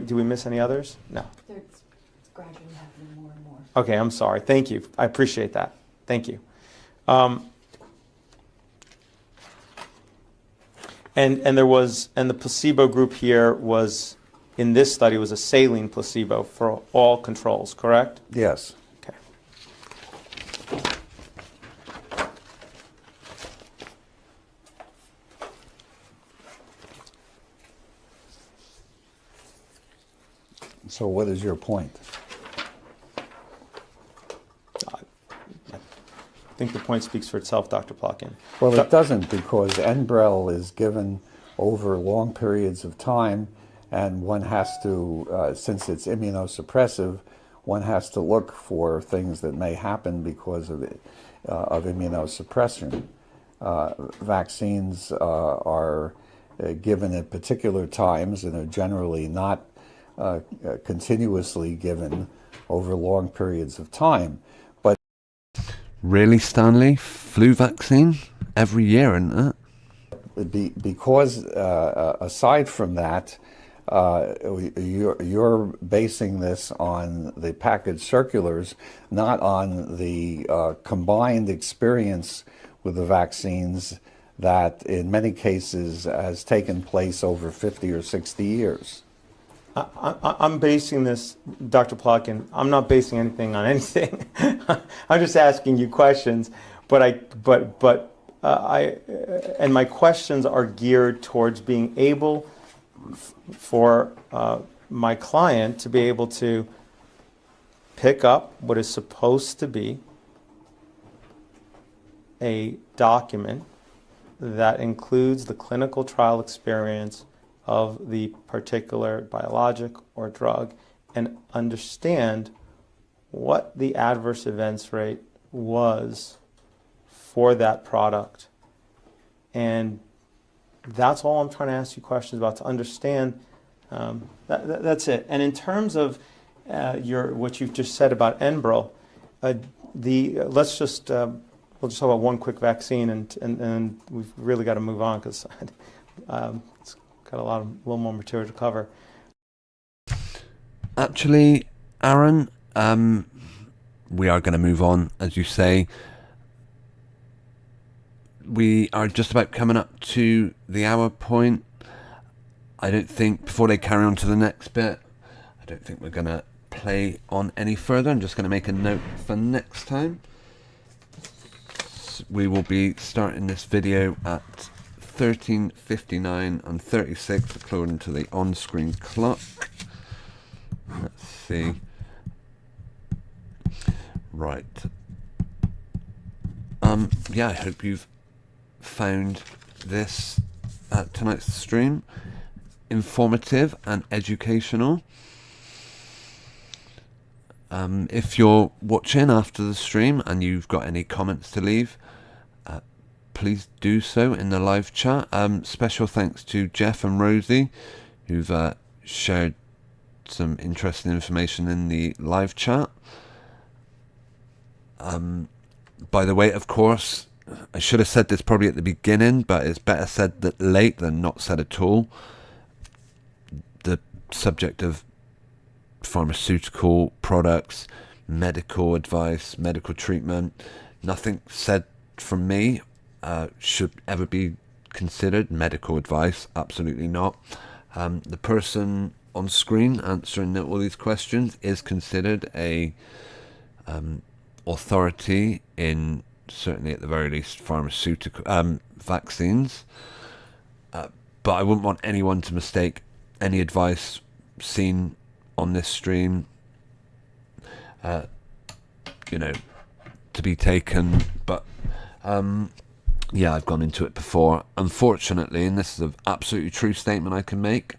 do we miss any others? No. It's gradually happening more and more. Okay, I'm sorry. Thank you. I appreciate that. Thank you. And the placebo group here was, in this study, was a saline placebo for all controls, correct? Yes. Okay. So what is your point? I think the point speaks for itself, Dr. Plotkin. Well, it doesn't, because Enbrel is given over long periods of time, and one has to, since it's immunosuppressive, one has to look for things that may happen because of immunosuppression. Vaccines are given at particular times and are generally not continuously given over long periods of time. But Really, Stanley? Flu vaccine? Every year, isn't it? because aside from that, you're basing this on the package circulars, not on the combined experience with the vaccines that in many cases has taken place over 50 or 60 years. I'm basing this, Dr. Plotkin, I'm not basing anything on anything. I'm just asking you questions, and my questions are geared towards being able for my client to be able to pick up what is supposed to be a document that includes the clinical trial experience of the particular biologic or drug and understand what the adverse events rate was for that product. And that's all I'm trying to ask you questions about, to understand. That's it. And in terms of what you've just said about Enbrel, we'll just talk about one quick vaccine, and we've really got to move on because it's got a little more material to cover. Actually, Aaron, we are going to move on, as you say. We are just about coming up to the hour point. I don't think, before they carry on to the next bit, I don't think we're going to play on any further. I'm just going to make a note for next time. We will be starting this video at 13:59 and 36 according to the on-screen clock. Let's see. Right. Yeah, I hope you've found this tonight's stream informative and educational. If you're watching after the stream and you've got any comments to leave, please do so in the live chat. Special thanks to Jeff and Rosie, who've shared some interesting information in the live chat. By the way, of course, I should have said this probably at the beginning, but it's better said that late than not said at all. The subject of pharmaceutical products, medical advice, medical treatment, nothing said from me should ever be considered medical advice. Absolutely not. The person on screen answering all these questions is considered a authority in, certainly at the very least, pharmaceutical vaccines. But I wouldn't want anyone to mistake any advice seen on this stream, to be taken. But yeah, I've gone into it before. Unfortunately, and this is an absolutely true statement I can make,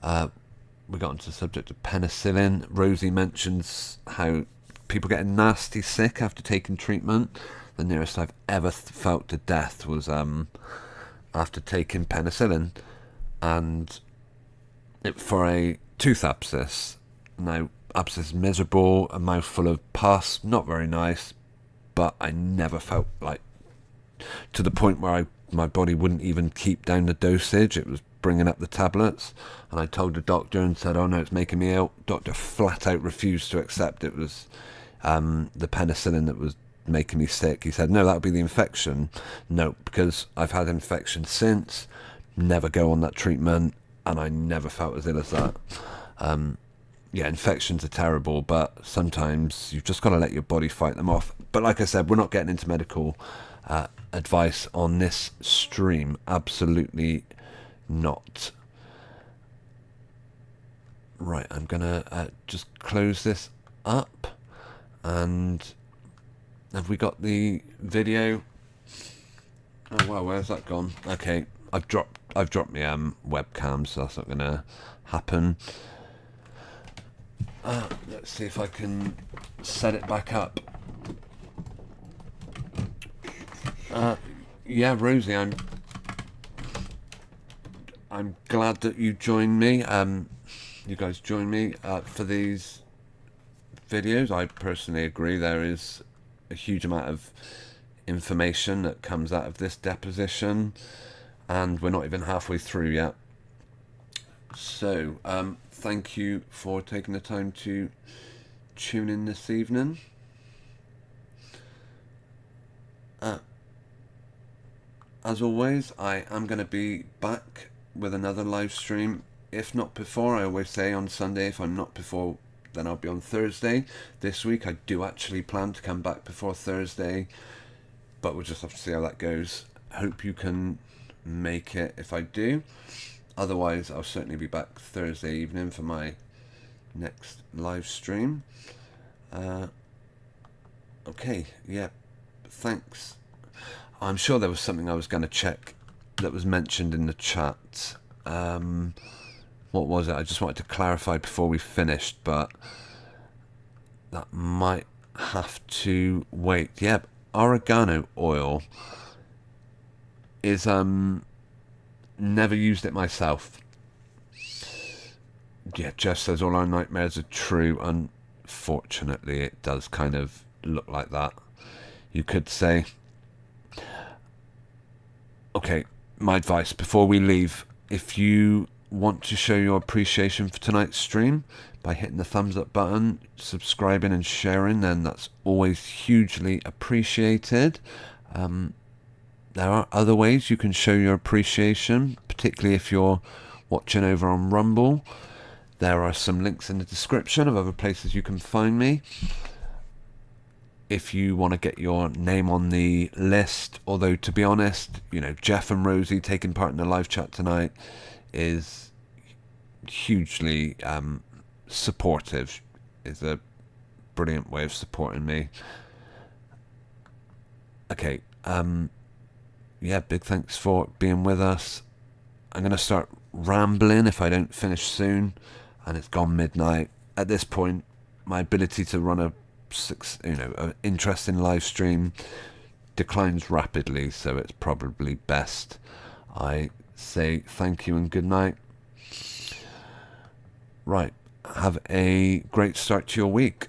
we got into the subject of penicillin. Rosie mentions how people getting nasty sick after taking treatment. The nearest I've ever felt to death was after taking penicillin, and for a tooth abscess. Now, abscess is miserable, a mouthful of pus, not very nice, but I never felt like, to the point where my body wouldn't even keep down the dosage. It was bringing up the tablets, and I told the doctor and said, oh no, it's making me ill. Doctor flat out refused to accept it was the penicillin that was making me sick. He said, no, that would be the infection. No, because I've had infection since, never go on that treatment, and I never felt as ill as that. Yeah, infections are terrible, but sometimes you've just got to let your body fight them off. But like I said, we're not getting into medical advice on this stream. Absolutely not. Right, I'm going to just close this up. And have we got the video? Oh, wow, where's that gone? Okay, I've dropped my webcam, so that's not going to happen. Let's see if I can set it back up. Yeah, Rosie, I'm glad that you joined me. You guys joined me for these videos. I personally agree there is a huge amount of information that comes out of this deposition, and we're not even halfway through yet. So, thank you for taking the time to tune in this evening. As always, I am going to be back with another live stream. If not before, I always say on Sunday. If I'm not before, then I'll be on Thursday. This week, I do actually plan to come back before Thursday, but we'll just have to see how that goes. Hope you can make it if I do. Otherwise, I'll certainly be back Thursday evening for my next live stream. Okay, yeah, thanks. I'm sure there was something I was going to check that was mentioned in the chat. What was it? I just wanted to clarify before we finished, but that might have to wait. Yeah, oregano oil is never used it myself. Yeah, Jeff says all our nightmares are true. Unfortunately, it does kind of look like that. You could say. Okay, my advice before we leave, if you want to show your appreciation for tonight's stream by hitting the thumbs up button, subscribing and sharing, then that's always hugely appreciated. There are other ways you can show your appreciation, particularly if you're watching over on Rumble. There are some links in the description of other places you can find me. If you want to get your name on the list, although to be honest, you know, Jeff and Rosie taking part in the live chat tonight is hugely supportive, is a brilliant way of supporting me. Okay, yeah, big thanks for being with us. I'm going to start rambling if I don't finish soon, and it's gone midnight. At this point, my ability to run an interesting live stream declines rapidly, so it's probably best I say thank you and good night. Right, have a great start to your week.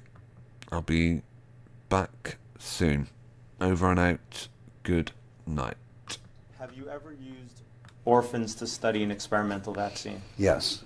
I'll be back soon. Over and out. Good night. Have you ever used orphans to study an experimental vaccine? Yes.